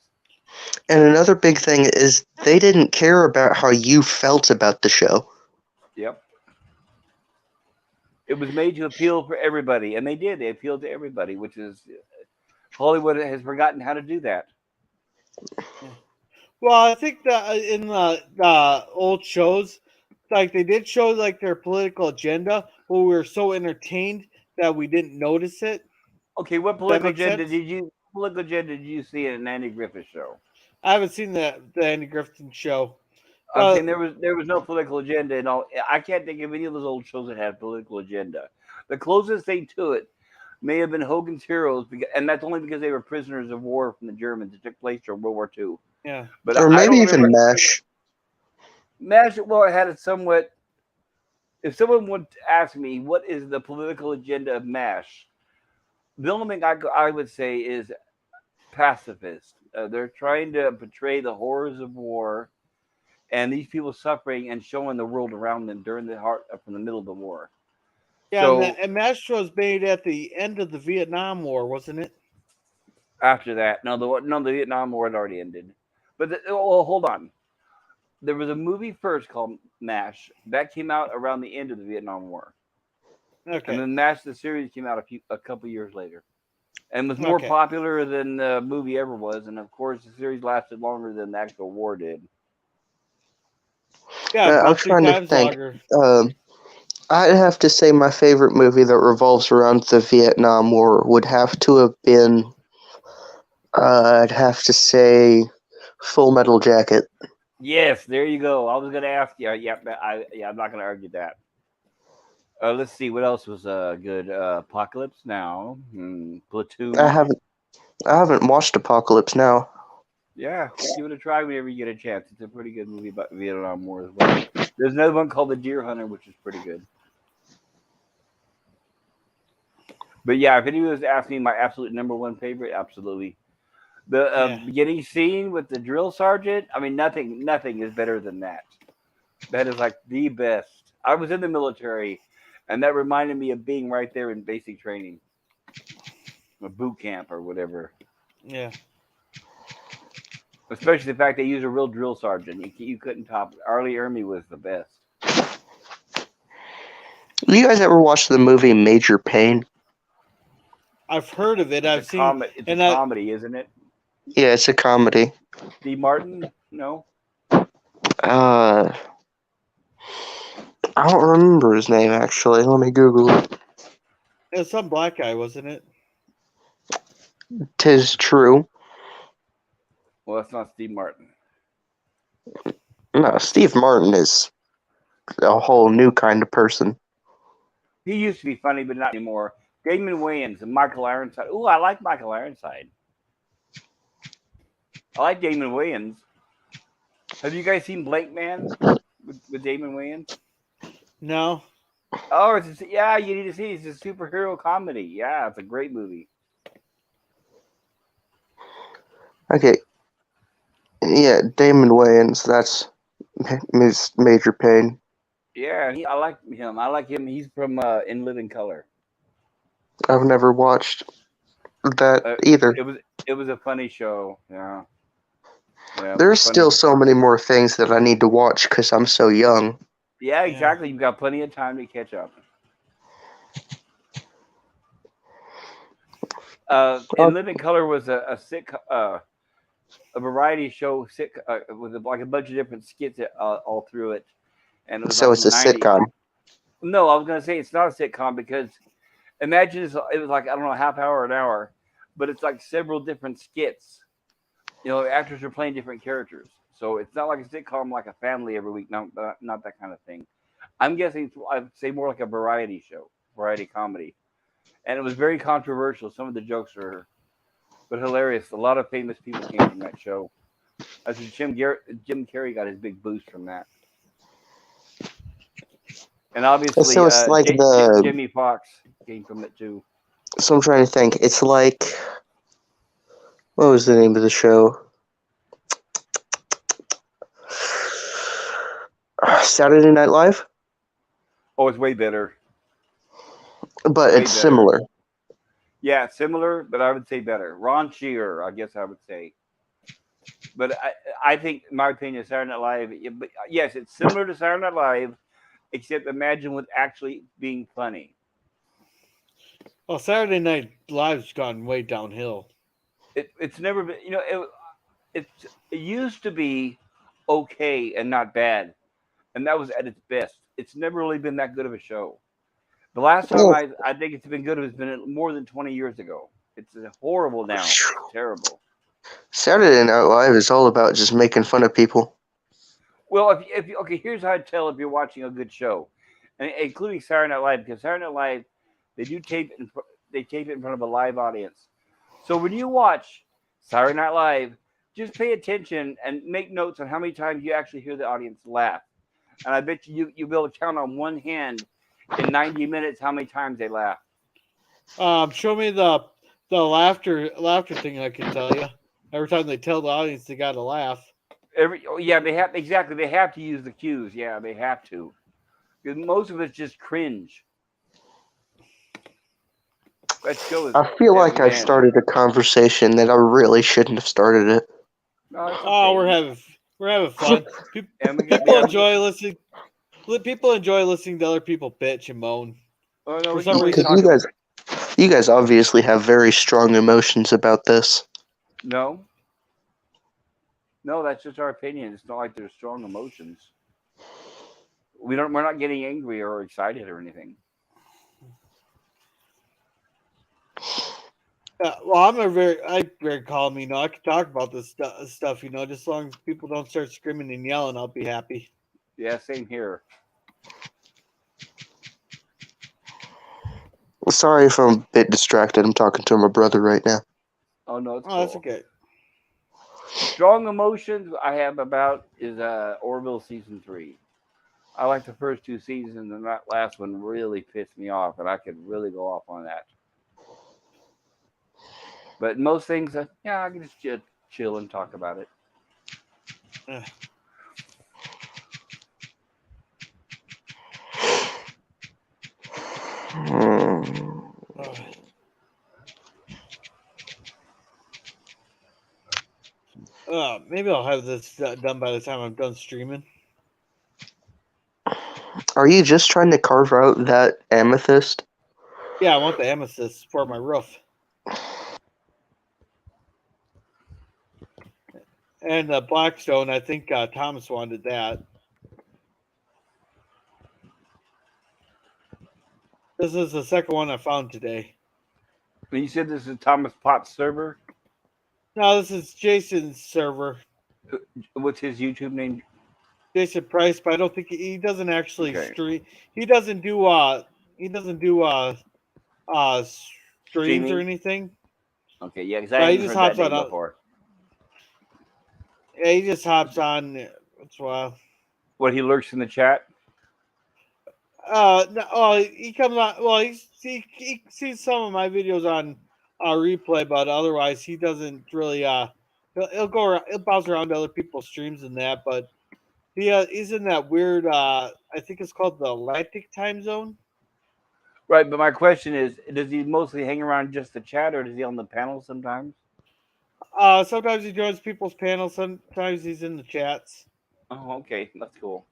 And another big thing is they didn't care about how you felt about the show.
Yep. It was made to appeal for everybody, and they did. They appealed to everybody, which is Hollywood has forgotten how to do that.
Yeah. Well, I think that in the old shows, like they did show like their political agenda, but we were so entertained that we didn't notice it.
Okay, what
That
political
makes
agenda
sense.
did you see in an Andy Griffith show?
I haven't seen the Andy Griffith show.
I'm
Uh,
saying there was no political agenda and all. I can't think of any of those old shows that had political agenda. The closest thing to it may have been Hogan's Heroes, and that's only because they were prisoners of war from the Germans. It took place during World War II.
yeah,
But
Or
I
maybe
don't
even
remember.
MASH.
MASH, well, it had a somewhat. If someone would ask me what is the political agenda of MASH, the only thing I would say is pacifist. They're trying to portray the horrors of war and these people suffering and showing the world around them during the heart from the middle of the war.
yeah,
So
and Mastro was made at the end of the Vietnam War, wasn't it?
after that, no, the Vietnam War had already ended. But well, hold on. There was a movie first called MASH that came out around the end of the Vietnam War, and
Okay.
then MASH the series came out a couple years later, and was more
Okay.
popular than the movie ever was. And of course, the series lasted longer than the actual war did.
Yeah,
I'm
about three
trying to
times
think.
longer.
I'd have to say my favorite movie that revolves around the Vietnam War would have to have been. I'd have to say Full Metal Jacket.
Yes, there you go. I was going to ask you. I'm not going to argue that. Let's see what else was good. Apocalypse Now,
I
Platoon.
haven't I haven't watched Apocalypse Now.
Yeah, give it a try whenever you get a chance. It's a pretty good movie about the Vietnam War as well. There's another one called The Deer Hunter, which is pretty good. But yeah, if anyone was asking me my absolute number one favorite, absolutely the
Yeah.
beginning scene with the drill sergeant. I mean, nothing is better than that. That is like the best. I was in the military, and that reminded me of being right there in basic training, a boot camp or whatever.
Yeah.
Especially the fact they used a real drill sergeant. You couldn't top it. Arlie Ermy was the best.
You guys ever watch the movie Major Payne?
I've heard of it.
It's
I've seen,
It's a
and I
comedy, isn't it?
Yeah, it's a comedy.
Steve Martin? No.
Uh, I don't remember his name actually. Let me Google it.
it was some black guy, wasn't it?
'Tis true.
Well, that's not Steve Martin.
No, Steve Martin is a whole new kind of person.
He used to be funny, but not anymore. Damon Wayans and Michael Ironside. Ooh, I like Michael Ironside. I like Damon Wayans. Have you guys seen Blank Man with Damon Wayans?
No.
Oh, yeah, you need to see it. It's a superhero comedy. Yeah, it's a great movie.
Okay. Yeah, Damon Wayans. That's Miss Major Payne.
Yeah, I like him. I like him. He's from In Living Color.
I've never watched that
Uh,
either.
it was a funny show. Yeah, yeah, it was
There's
funny.
still so many more things that I need to watch because I'm so young.
Yeah,
Yeah.
exactly. You've got plenty of time to catch up. In
Oh,
Living Color was a variety show with like a bunch of different skits all through it, and it was
so
like in
it's
the
a
'90s.
sitcom.
No, I was gonna say it's not a sitcom because imagine it was like I don't know a half hour or an hour, but it's like several different skits. You know, actors are playing different characters, so it's not like a sitcom like a family every week. No, not that kind of thing. I'm guessing I'd say more like a variety show, variety comedy, and it was very controversial. Some of the jokes are but hilarious. A lot of famous people came from that show. As Jim Carrey got his big boost from that, and obviously
So it's like the.
Jamie Foxx came from it too.
So I'm trying to think. It's like. What was the name of the show? Saturday Night Live?
Oh, it's way better.
But
Way
it's
better.
similar.
Yeah, similar, but I would say better. Raunchier, I guess I would say. But I think, in my opinion, Saturday Night Live. But yes, it's similar to Saturday Night Live, except imagine with actually being funny.
Well, Saturday Night Live's gone way downhill.
It's never been. It used to be okay and not bad, and that was at its best. It's never really been that good of a show. The last time
Oh,
I think it's been good has been more than 20 years ago. It's horrible now. It's terrible.
Saturday Night Live is all about just making fun of people.
Well, if you, okay, here's how I tell if you're watching a good show, and including Saturday Night Live, because Saturday Night Live, they do tape it they tape it in front of a live audience. So when you watch Saturday Night Live, just pay attention and make notes on how many times you actually hear the audience laugh. And I bet you'll be able to count on one hand in 90 minutes how many times they laugh.
Show me the laughter thing. I can tell you. Every time they tell the audience they got to laugh.
Yeah, they have exactly. They have to use the cues. Yeah, they have to. Because most of it's just cringe. That show is
I feel like I
man.
started a conversation that I really shouldn't have started it.
No, it's
Oh,
okay.
We're having fun.
And we got
People
yeah, we
enjoy listening. People enjoy listening to other people bitch and moan.
oh no,
For
we can
some
always
reason,
Because
talk.
you guys obviously have very strong emotions about this.
No, no, that's just our opinion. It's not like there's strong emotions. We're not getting angry or excited or anything.
well, I'm very calm. You know, I can talk about this stuff. You know, just as long as people don't start screaming and yelling, I'll be happy.
Yeah, same here.
Sorry if I'm a bit distracted. I'm talking to my brother right now.
Oh no, it's
Oh, that's
cool.
okay.
Strong emotions I have about is Orville season 3. I like the first 2 seasons, and that last one really pissed me off, and I could really go off on that. But most things, yeah, I can just chill and talk about it.
Uh,
Hmm.
uh, maybe I'll have this done by the time I'm done streaming.
Are you just trying to carve out that amethyst?
Yeah, I want the amethyst for my roof. And the blackstone, I think Thomas wanted that. This is the second one I found today.
And you said this is Thomas Potts server.
No, this is Jason's server,
What's his YouTube name?
Jason Price, but I don't think he doesn't actually
Okay,
stream. He doesn't do uh streams or
streaming.
anything.
Okay, yeah, because I
But he
hadn't
just
heard that
hops on.
name before.
Yeah, he just hops on. That's why.
What he lurks in the chat.
No, oh, he comes on. Well, he sees some of my videos on replay, but otherwise he doesn't really. He'll go around, he'll bounce around to other people's streams and that, but he's in that weird. I think it's called the Atlantic time zone.
Right, but my question is, does he mostly hang around just the chat, or does he on the panel sometimes?
Sometimes he joins people's panels. Sometimes he's in the chats.
Oh, okay, that's cool.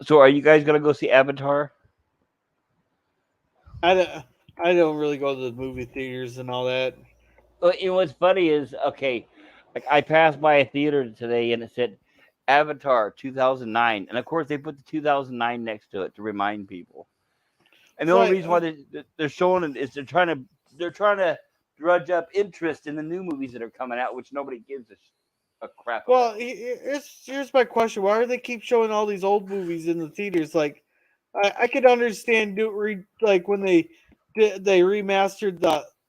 So, are you guys gonna go see Avatar?
I don't, I don't really go to the movie theaters and all that.
Well, you know what's funny is okay, like I passed by a theater today and it said Avatar 2009, and of course they put the 2009 next to it to remind people. And the
So
only reason why they're showing it is they're trying to drudge up interest in the new movies that are coming out, which nobody gives a crap
well,
about.
here's my question: why do they keep showing all these old movies in the theaters? Like, I could understand like when they remastered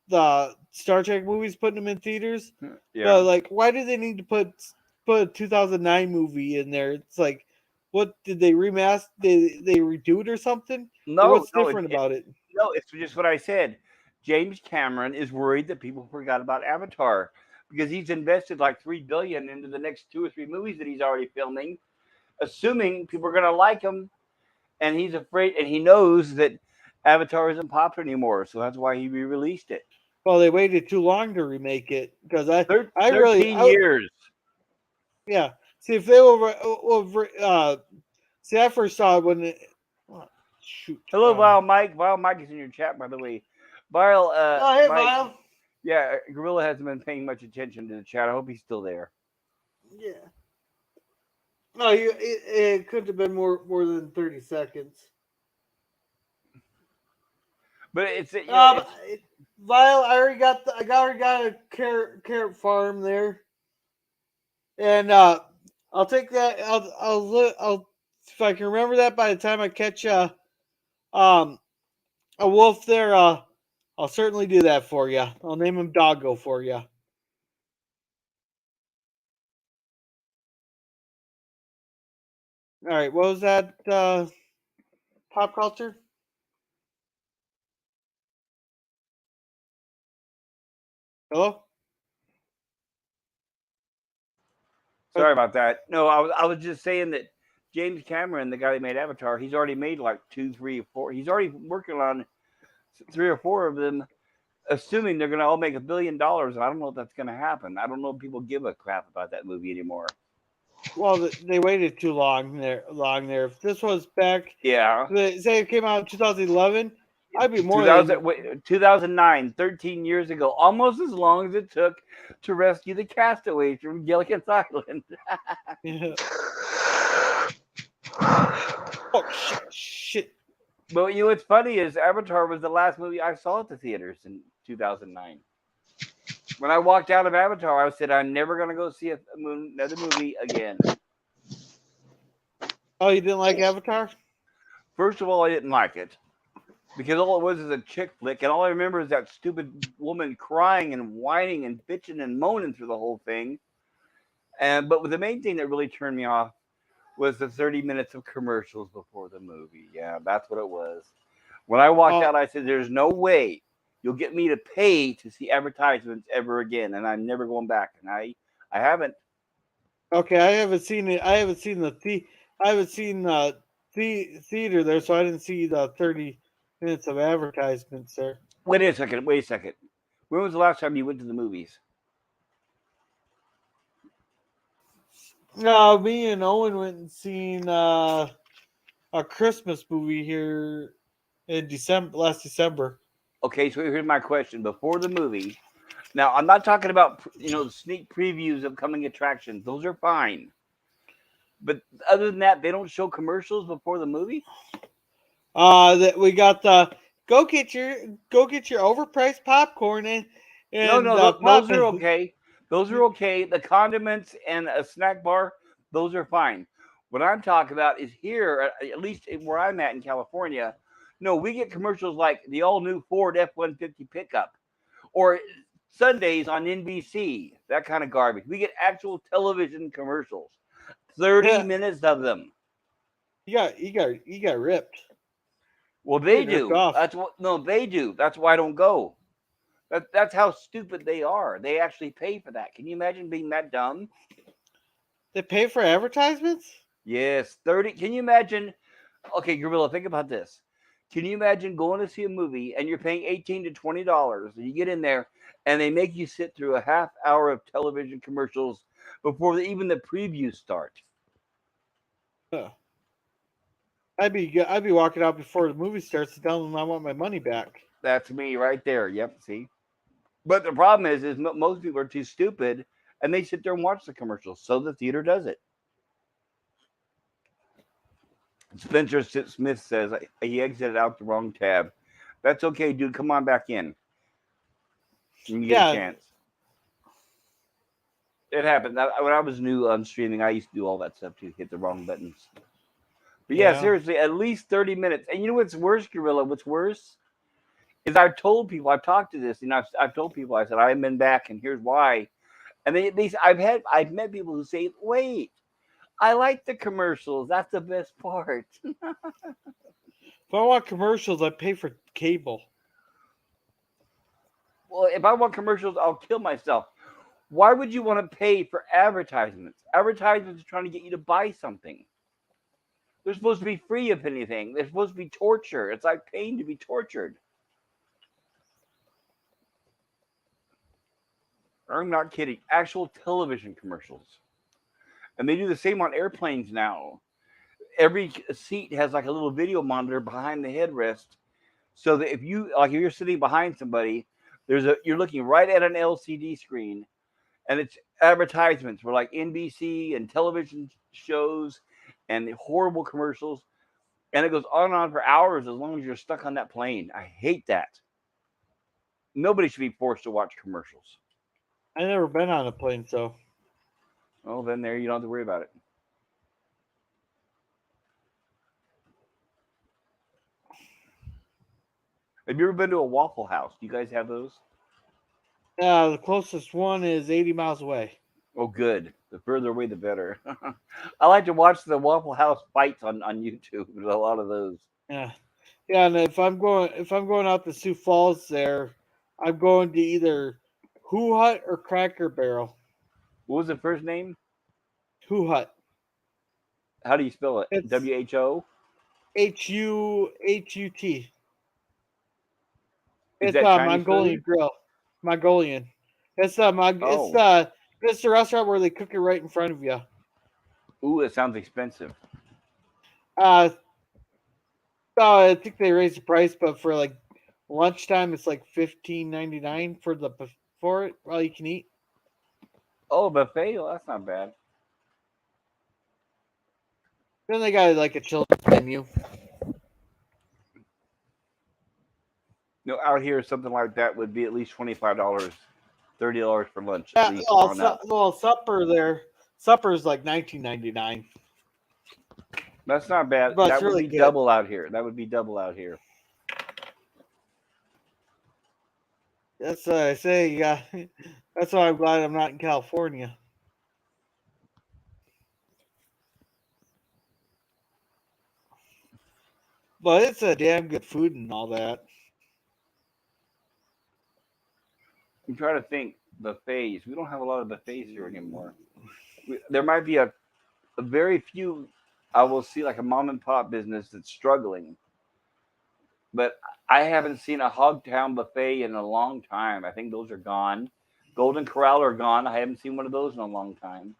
the Star Trek movies, putting them in theaters.
Yeah.
But like, why do they need to put a 2009 movie in there? It's like, what did they remaster? They redo it or something? Or
No,
what's
no,
different about it?
no. It's just what I said. James Cameron is worried that people forgot about Avatar because he's invested like $3 billion into the next 2 or 3 movies that he's already filming, assuming people are gonna like him, and he's afraid, and he knows that Avatar isn't popular anymore, so that's why he re-released it.
Well, they waited too long to remake it because I really
13 years.
yeah. See if they see I first saw it when oh, shoot.
Hello, Vile Mike. Vile Mike is in your chat, by the way. Vile,
Oh, hey,
Mike.
Vile.
Yeah, Gorilla hasn't been paying much attention to the chat. I hope he's still there.
Yeah. No, it couldn't have been more than 30 seconds.
But it's
Vile, I already got a carrot farm there, and I'll take that. I'll if I can remember that by the time I catch um a wolf there. I'll certainly do that for you. I'll name him Doggo for you. All right, what was that? Pop culture. Hello.
sorry about that. No, I was just saying that James Cameron, the guy that made Avatar, he's already made like 2, 3, 4. He's already working on 3 or 4 of them, assuming they're going to all make $1 billion. And I don't know if that's going to happen. I don't know if people give a crap about that movie anymore.
Well, they waited too long there. If this was back,
Yeah.
say it came out in 2011, I'd be more
2000,
than
2009, 13 years ago, almost as long as it took to rescue the castaways from Gilligan's Island.
yeah. Oh shit.
But you know what's funny is Avatar was the last movie I saw at the theaters in 2009. When I walked out of Avatar, I said I'm never gonna go see another movie again.
Oh, you didn't like Avatar?
First of all, I didn't like it because all it was is a chick flick, and all I remember is that stupid woman crying and whining and bitching and moaning through the whole thing. And but the main thing that really turned me off was the 30 minutes of commercials before the movie. Yeah, that's what it was. When I walked
Oh,
out, I said, "There's no way you'll get me to pay to see advertisements ever again," and I'm never going back. And I haven't.
okay. I haven't seen it. I haven't seen I haven't seen theater there, so I didn't see the 30 minutes of advertisements there.
Wait a second. Wait a second. When was the last time you went to the movies?
No, me and Owen went and seen a Christmas movie here in last December.
Okay, so here's my question. Before the movie, now I'm not talking about sneak previews of coming attractions. Those are fine. But other than that, they don't show commercials before the movie.
That we got the go get your overpriced popcorn
No,
and
no,
pop.
those are okay. Those are okay. The condiments and a snack bar, those are fine. What I'm talking about is here, at least where I'm at in California. No, we get commercials like the all new Ford F-150 pickup or Sundays on NBC, that kind of garbage. We get actual television commercials, 30
Yeah,
minutes of them.
you got ripped.
Well,
You
they
got ripped
do.
off.
That's what, no, they do. That's why I don't go. That's how stupid they are. They actually pay for that. Can you imagine being that dumb?
They pay for advertisements.
Yes, 30. Can you imagine? Okay, Gorilla, think about this. Can you imagine going to see a movie and you're paying $18 to $20 and you get in there and they make you sit through a half hour of television commercials before even the previews start?
Huh. I'd be walking out before the movie starts to tell them I want my money back.
That's me right there. Yep, see? But the problem is most people are too stupid and they sit there and watch the commercials. So the theater does it. Spencer Smith says he exited out the wrong tab. That's okay, dude. Come on back in when you get a
Yeah,
chance. It happened. When I was new on streaming, I used to do all that stuff too, hit the wrong buttons. But yeah,
yeah.
seriously, at least 30 minutes. And you know what's worse, Gorilla? What's worse is I've told people, I've talked to this, and I've told people, I said, I haven't been back, and here's why. And I've met people who say, wait, I like the commercials. That's the best part.
If I want commercials, I pay for cable.
Well, if I want commercials, I'll kill myself. Why would you want to pay for advertisements? Advertisements are trying to get you to buy something. They're supposed to be free, if anything. They're supposed to be torture. It's like paying to be tortured. I'm not kidding. Actual television commercials. And they do the same on airplanes now. Every seat has like a little video monitor behind the headrest. So that if you're sitting behind somebody, you're looking right at an LCD screen and it's advertisements for like NBC and television shows and horrible commercials. And it goes on and on for hours as long as you're stuck on that plane. I hate that. Nobody should be forced to watch commercials.
I never been on a plane, so
Well, then there you don't have to worry about it. Have you ever been to a Waffle House? Do you guys have those?
yeah. The closest one is 80 miles away.
Oh, good. The further away, the better. I like to watch the Waffle House fights on YouTube. There's a lot of those.
Yeah, yeah. And if I'm going out to Sioux Falls, there, I'm going to either Who Hut or Cracker Barrel.
What was the first name?
Who Hut.
How do you spell it?
It's
WHO?
HUT.
Is
It's
that
a
Chinese
Mongolian
food?
grill. Mongolian.
Oh,
It's the restaurant where they cook it right in front of you.
ooh, it sounds expensive.
Uh, so I think they raised the price, but for like lunchtime, it's like $15.99 for for it. All you can eat.
Oh, buffet. Oh, that's not bad.
Then they got like a children's menu.
No, out here something like that would be at least $25, $30 for lunch at
Yeah,
least on up.
well, supper there. Supper's like 19.99,
That's not bad.
but it's
That would
really
be
good.
double out here. That would be double out here.
That's what I say. Yeah, that's why I'm glad I'm not in California. But it's a damn good food and all that.
I'm trying to think buffets. We don't have a lot of buffets here anymore. There might be a very few. I will see like a mom and pop business that's struggling, but I haven't seen a Hogtown buffet in a long time. I think those are gone. Golden Corral are gone. I haven't seen one of those in a long time.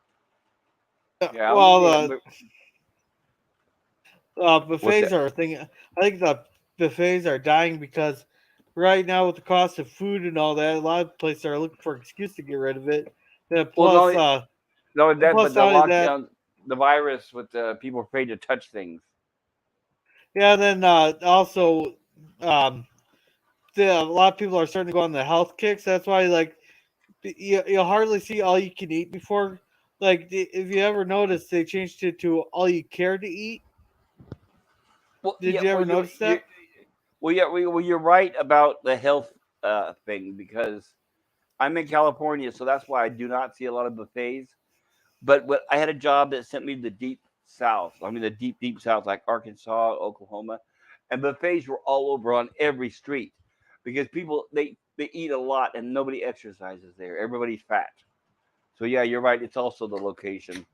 Yeah, I don't think
Well,
we have. What's
buffets
that?
are a thing. I think the buffets are dying because right now with the cost of food and all that, a lot of places are looking for an excuse to get rid of it. Then
Well,
plus,
no, that, but
plus
the
not only that,
lockdown, the virus with the people afraid to touch things.
yeah. Then also, um, a lot of people are starting to go on the health kicks. That's why like you'll hardly see all you can eat before. Like if you ever noticed, they changed it to all you care to eat.
Well,
Did
yeah,
you
well,
ever notice
you
that?
well, yeah, well, you're right about the health thing because I'm in California, so that's why I do not see a lot of buffets. But I had a job that sent me to the deep south. I mean, the deep south, like Arkansas, Oklahoma, and buffets were all over on every street because people they eat a lot and nobody exercises there. Everybody's fat. So yeah, you're right. It's also the location.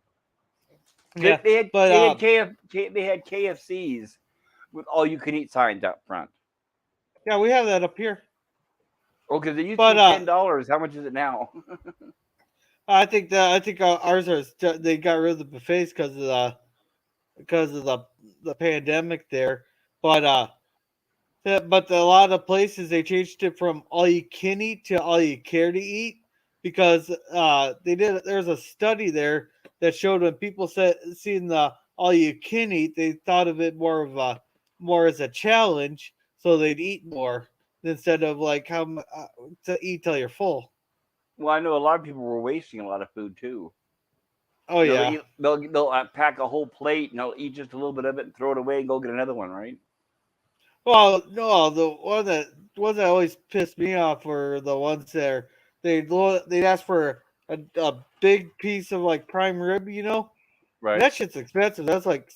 They,
Yeah,
they had
but
they had they had KFCs with all you can eat signs out front.
yeah, we have that up here.
Oh, because it used to
But
be $10. How much is it now?
I think ours are they got rid of the buffets because of the pandemic there. But a lot of places they changed it from all you can eat to all you care to eat because they did. There's a study there that showed when people said seen the all you can eat, they thought of it more as a challenge, so they'd eat more instead of like to eat till you're full.
Well, I know a lot of people were wasting a lot of food too.
Oh
You know,
yeah.
they'll pack a whole plate and they'll eat just a little bit of it and throw it away and go get another one, right?
Well, no, the ones that always pissed me off were the ones that they'd ask for a big piece of like prime rib, and
Right.
that shit's expensive. That's like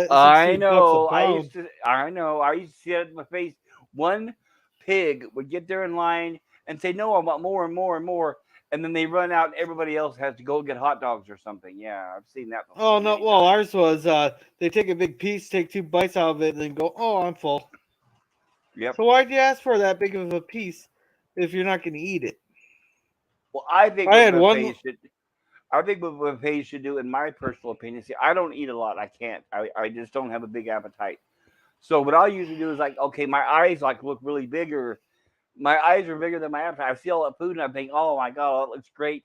I
16 bucks a
know.
pound.
I know. I used to see it in my face. One pig would get there in line and say, "No, I want more and more and more," and then they run out, and everybody else has to go get hot dogs or something. Yeah, I've seen that before
Oh no,
many
well
times.
ours was they take a big piece, take 2 bites out of it, and then go, "Oh, I'm full."
Yep.
So why'd you ask for that big of a piece if you're not going to eat it?
Well, I think
I
what
had one.
buffets should. I think what buffets should do, in my personal opinion. See, I don't eat a lot. I can't. I just don't have a big appetite. So what I usually do is like, okay, my eyes like look really bigger. My eyes are bigger than my appetite. I see all that food and I think, oh my god, that looks great,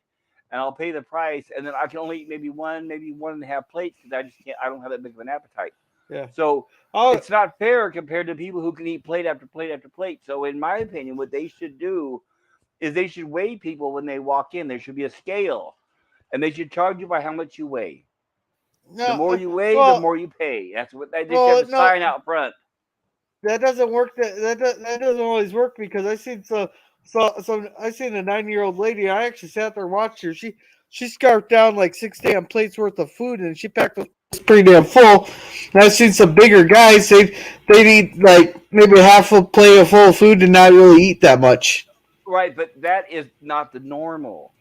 and I'll pay the price, and then I can only eat maybe one and a half plates because I just can't. I don't have that big of an appetite.
Yeah.
So
Oh
it's not fair compared to people who can eat plate after plate after plate. So in my opinion, what they should do is they should weigh people when they walk in. There should be a scale, and they should charge you by how much you weigh.
no.
The more you weigh, the
Well,
more you pay. That's what they just have a
no.
sign out front.
That doesn't work. That doesn't always work because I seen so I seen a 9-year-old lady. I actually sat there and watched her. She scarfed down like 6 damn plates worth of food and she packed those pretty damn full. And I've seen some bigger guys. They'd eat like maybe half a plate of full food and not really eat that much.
Right, but that is not the normal.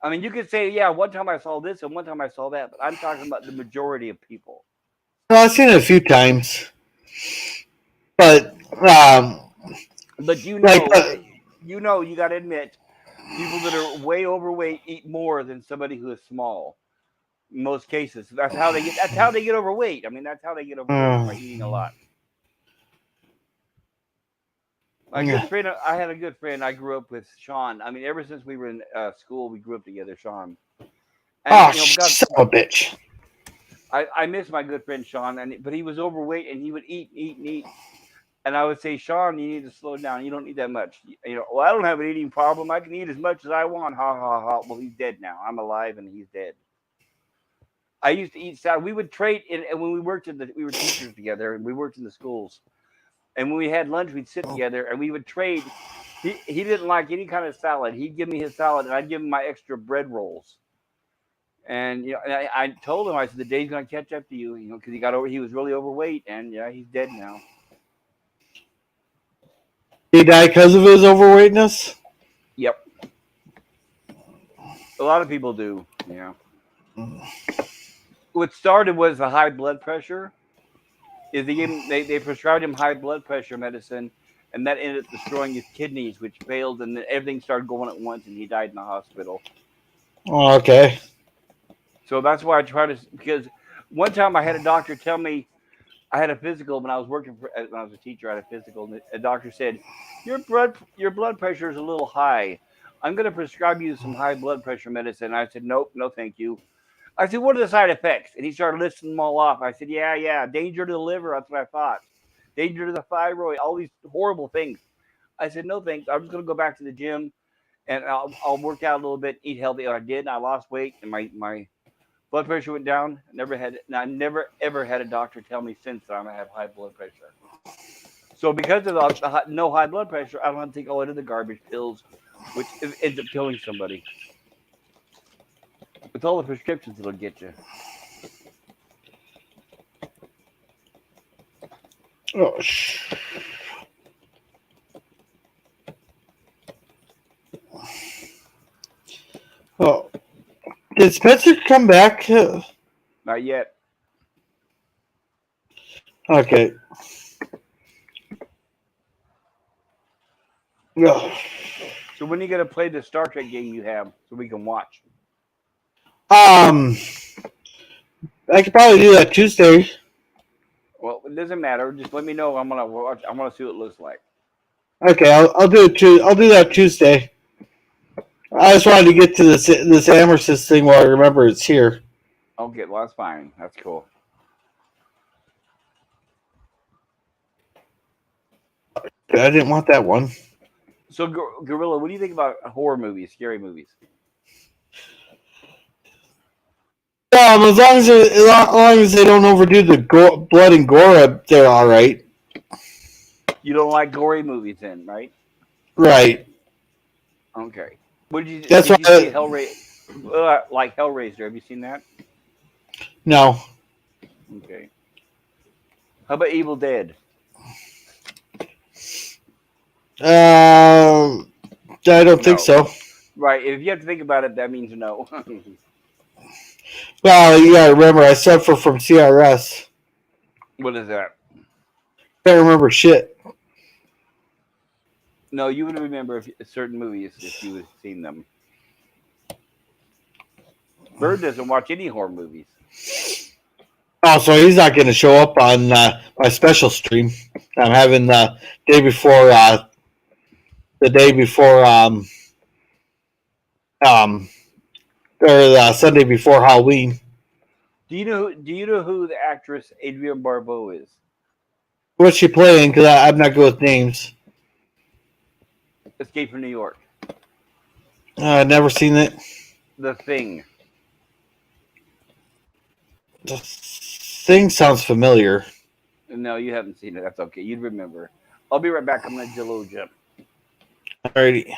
I mean, you could say, yeah, one time I saw this and one time I saw that, but I'm talking about the majority of people.
Well, I've seen it a few times, but um,
But
Like,
you got to admit, people that are way overweight eat more than somebody who is small. In most cases, That's how they get overweight. I mean, that's how they get overweight by eating a lot. My good friend, I had a good friend. I grew up with Sean. I mean, ever since we were in school, we grew up together, Sean. And
oh,
God,
son of a bitch.
I miss my good friend Sean, but he was overweight and he would eat, eat, and eat. And I would say, Sean, you need to slow down. You don't need that much. Well, I don't have an eating problem. I can eat as much as I want. Ha ha ha. Well, he's dead now. I'm alive and he's dead. I used to eat salad. We would trade, and when we were teachers together, and we worked in the schools. And when we had lunch, we'd sit together and we would trade. He didn't like any kind of salad. He'd give me his salad, and I'd give him my extra bread rolls. And I told him, I said, the day's gonna catch up to you, because he was really overweight, and yeah, he's dead now.
He died because of his overweightness?
Yep, a lot of people do. Yeah. What started was the high blood pressure. Is they prescribed him high blood pressure medicine, and that ended up destroying his kidneys, which failed, and then everything started going at once, and he died in the hospital.
Oh, okay.
So that's why I try to, because one time I had a doctor tell me, I had a physical when I was when I was a teacher. I had a physical, and a doctor said, your blood pressure is a little high. I'm going to prescribe you some high blood pressure medicine. I said, nope, no, thank you. I said, what are the side effects? And he started listing them all off. I said, yeah, danger to the liver. That's what I thought. Danger to the thyroid. All these horrible things. I said, no thanks. I'm just going to go back to the gym and I'll work out a little bit, eat healthy. And I did. And I lost weight, and my blood pressure went down. I never ever had a doctor tell me since that I'm gonna have high blood pressure. So because of no high blood pressure, I don't have to take all of the garbage pills, which ends up killing somebody. With all the prescriptions it'll get you.
Oh, oh. Did Spencer come back?
Not yet.
Okay. Oh.
So when are you gonna play the Star Trek game you have so we can watch?
I could probably do that Tuesday.
Well, it doesn't matter. Just let me know. I'm gonna watch. I want to see what it looks like.
Okay, I'll do it. I'll do that Tuesday. I just wanted to get to this Amersys thing while I remember it's here.
Okay, well that's fine. That's cool.
I didn't want that one.
So Gorilla, what do you think about horror movies, scary movies?
As long as they don't overdo the blood and gore, they're all right.
You don't like gory movies, then, right?
Right.
Okay. What did you
That's
did
why.
you see Hellraiser? Like Hellraiser, have you seen that?
No.
Okay. How about Evil Dead?
I don't think
No.
so.
Right. If you have to think about it, that means no.
Well, you gotta remember, I suffer from CRS.
What is that?
Can't remember shit.
No, you would remember certain movies if you had seen them. Bird doesn't watch any horror movies.
Oh, so he's not going to show up on my special stream. I'm having the day before, um, or the Sunday before Halloween.
Do you know who the actress Adrienne Barbeau is?
What's she playing? Because I'm not good with names.
Escape from New York.
Never seen it.
The Thing.
The thing sounds familiar.
No, you haven't seen it. That's okay. You'd remember. I'll be right back. I'm gonna do a little jump.
Alrighty.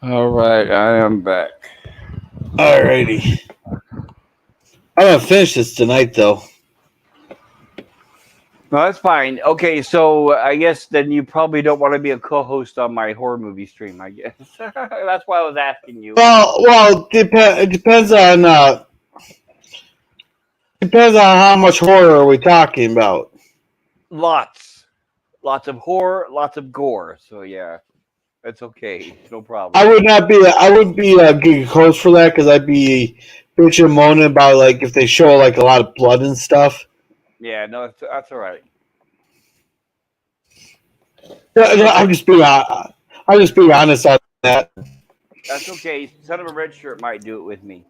All right, I am back.
Alrighty. I'm gonna finish this tonight, though.
No, that's fine. Okay, so I guess then you probably don't want to be a co-host on my horror movie stream. I guess that's why I was asking you.
It depends on how much horror are we talking about.
Lots of horror, lots of gore. So yeah, that's okay. No problem.
I wouldn't be a gig host for that because I'd be bitching and moaning about like if they show like a lot of blood and stuff.
Yeah, no, that's all right.
I'm just being honest on that.
That's okay. Son of a Red Shirt might do it with me,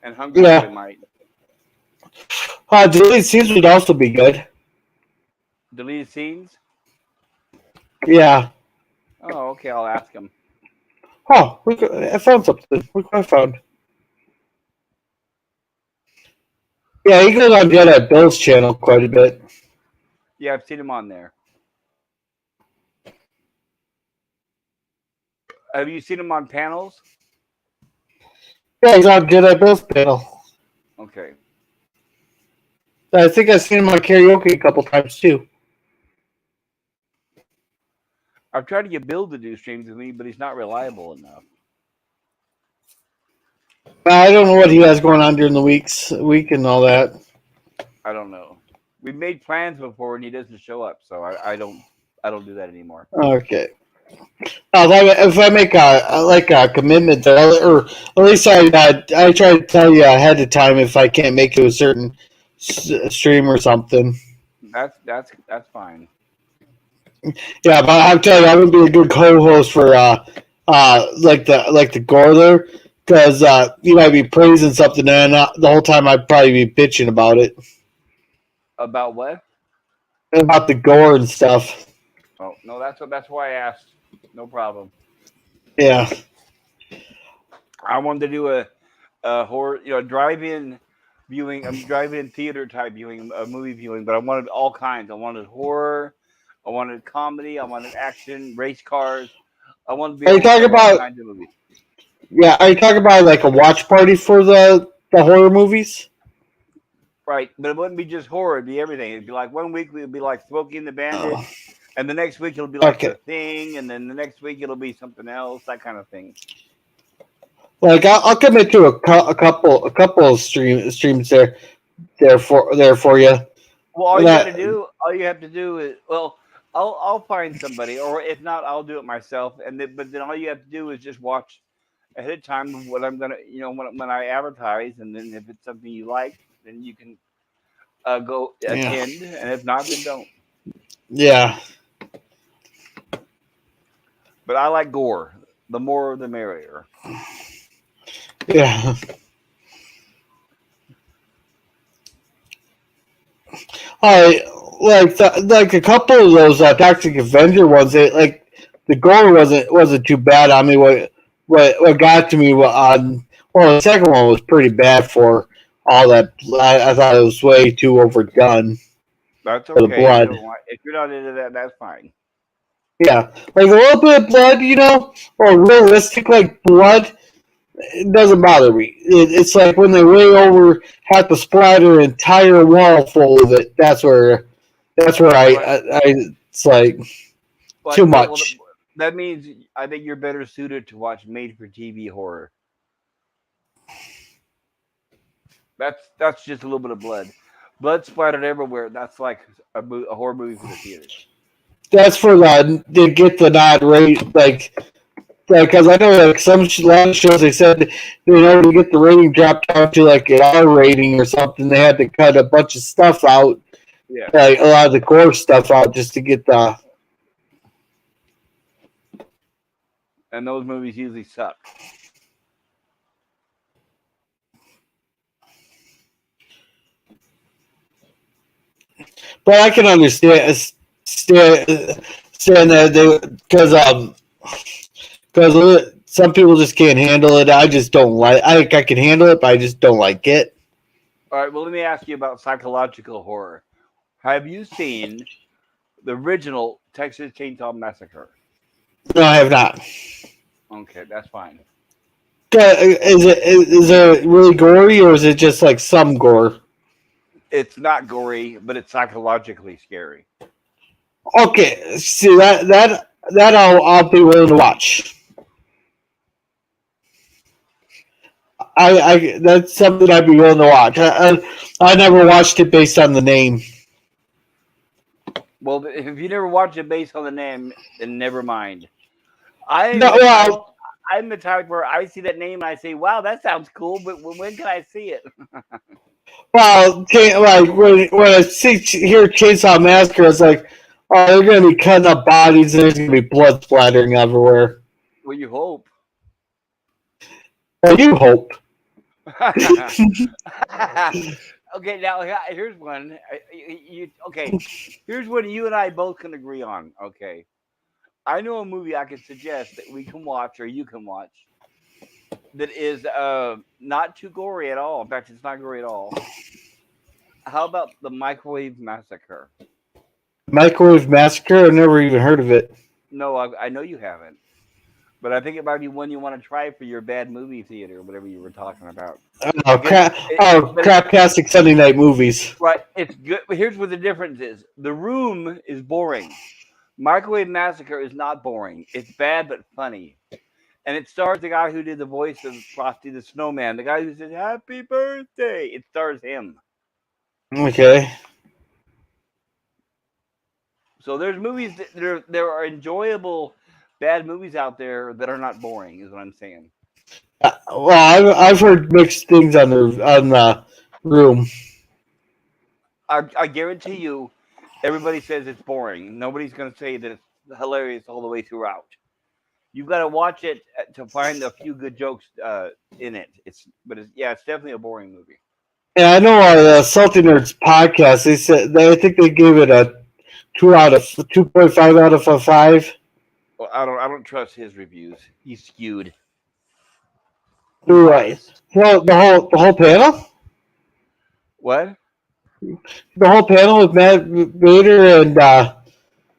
and Hungry Boy
Yeah,
might.
deleted scenes would also be good.
Deleted scenes.
Yeah.
Oh, okay. I'll ask him.
Oh, I found something. Look what I found. Yeah, he goes on Jedi Bill's channel quite a bit.
Yeah, I've seen him on there. Have you seen him on panels?
Yeah, he's on Jedi Bill's panel.
Okay.
I think I've seen him on karaoke a couple times too.
I've tried to get Bill to do streams with me, but he's not reliable enough.
I don't know what he has going on during the week and all that.
I don't know. We've made plans before and he doesn't show up, so I don't do that anymore.
Okay. If I make a commitment, or at least I try to tell you ahead of time if I can't make it to a certain stream or something.
That's fine.
Yeah, but I'm telling you, I would be a good co-host for like the gore there, because you might be praising something and the whole time I'd probably be bitching about it,
About what?
about the gore and stuff.
Oh no, that's why I asked. No problem.
Yeah.
I wanted to do a horror, drive-in viewing. I'm drive-in theater type viewing, a movie viewing, but I wanted all kinds. I wanted horror, I wanted comedy, I wanted action, race cars. I wanted to be
Are you
able to
talking
cover all
about?
kinds of movies.
Yeah. Are you talking about like a watch party for the horror movies?
Right, but it wouldn't be just horror; it'd be everything. It'd be like one week it'd be like Smokey and the Bandit,
Oh,
and the next week it'll be like
okay.
The Thing, and then the next week it'll be something else, that kind of thing.
Like I'll commit to a couple of streams there for you.
Well, all
That
you have to do is, well, I'll find somebody, or if not, I'll do it myself. But then all you have to do is just watch ahead of time of what I'm gonna, when I advertise, and then if it's something you like, then you can go
yeah
attend, and if not, then don't.
yeah
But I like gore. The more, the merrier.
yeah. I like a couple of those Toxic Avenger ones. Like the gore wasn't too bad. I mean, what got to me the second one was pretty bad for all that. I thought it was way too overdone
That's
for the
okay if you
blood.
don't want. If you're not into that, that's fine.
Yeah, like a little bit of blood, or realistic like blood. It doesn't bother me. It's like when they way over have to splatter an entire wall full of it. That's where
But
it's like too
well,
much.
that means I think you're better suited to watch made-for-TV horror. That's just a little bit of blood splattered everywhere. That's like a horror movie for the theaters.
That's for the to get the nod rate, like because I know like a lot of shows they said in order to get the rating dropped down to like an R rating or something, they had to cut a bunch of stuff out,
Yeah.
like a lot of the gore stuff out, just to get the.
And those movies usually suck.
But I can understand that they because some people just can't handle it. I just don't like. I can handle it, but I just don't like it.
All right. Well, let me ask you about psychological horror. Have you seen the original Texas Chainsaw Massacre?
No, I have not.
Okay, that's fine.
Is it really gory or is it just like some gore?
It's not gory, but it's psychologically scary.
Okay, see that I'll be willing to watch. I that's something I'd be willing to watch. I never watched it based on the name.
Well, if you never watched it based on the name, then never mind. I'm
No,
the type.
well,
I'm the type where I see that name and I say, "Wow, that sounds cool," but when can I see it?
like when I hear Chainsaw Massacre, it's like, oh, they're gonna be cutting up bodies. And there's gonna be blood splattering everywhere.
Well, you hope.
Well, you hope.
Okay, now here's one. Okay? Here's one you and I both can agree on. Okay, I know a movie I could suggest that we can watch or you can watch that is not too gory at all. In fact, it's not gory at all. How about the Microwave Massacre?
Microwave Massacre. I've never even heard of it.
No, I know you haven't, but I think it might be one you want to try for your bad movie theater, whatever you were talking about.
Oh, craptastic Sunday night movies.
Right, it's good. But here's what the difference is: The Room is boring. Microwave Massacre is not boring. It's bad but funny, and it stars the guy who did the voice of Frosty the Snowman, the guy who said "Happy Birthday." It stars him.
Okay.
So there's movies that there are enjoyable bad movies out there that are not boring. Is what I'm saying.
Well, I've heard mixed things on the Room.
I guarantee you, everybody says it's boring. Nobody's going to say that it's hilarious all the way throughout. You've got to watch it to find a few good jokes in it. It's definitely a boring movie.
Yeah, I know on the Salty Nerds podcast, I think they gave it a 2.5 out of a 5.
Well, I don't trust his reviews. He's skewed.
Who? Well, the whole panel.
What?
The whole panel with Matt Vader and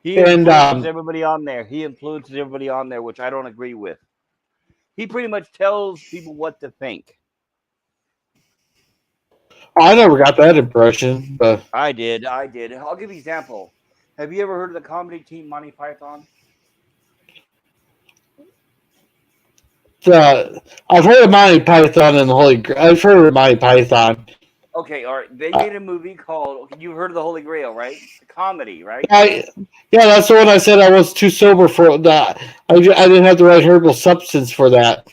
he influences everybody on there. He influences everybody on there, which I don't agree with. He pretty much tells people what to think.
I never got that impression, but
I did. I'll give you an example. Have you ever heard of the comedy team Monty Python?
I've heard of Monty Python and the Holy Grail. I've heard of Monty Python.
Okay, all right. They made a movie called. You've heard of the Holy Grail, right? The comedy, right?
Yeah, that's the one I said I was too sober for that. I didn't have the right herbal substance for that.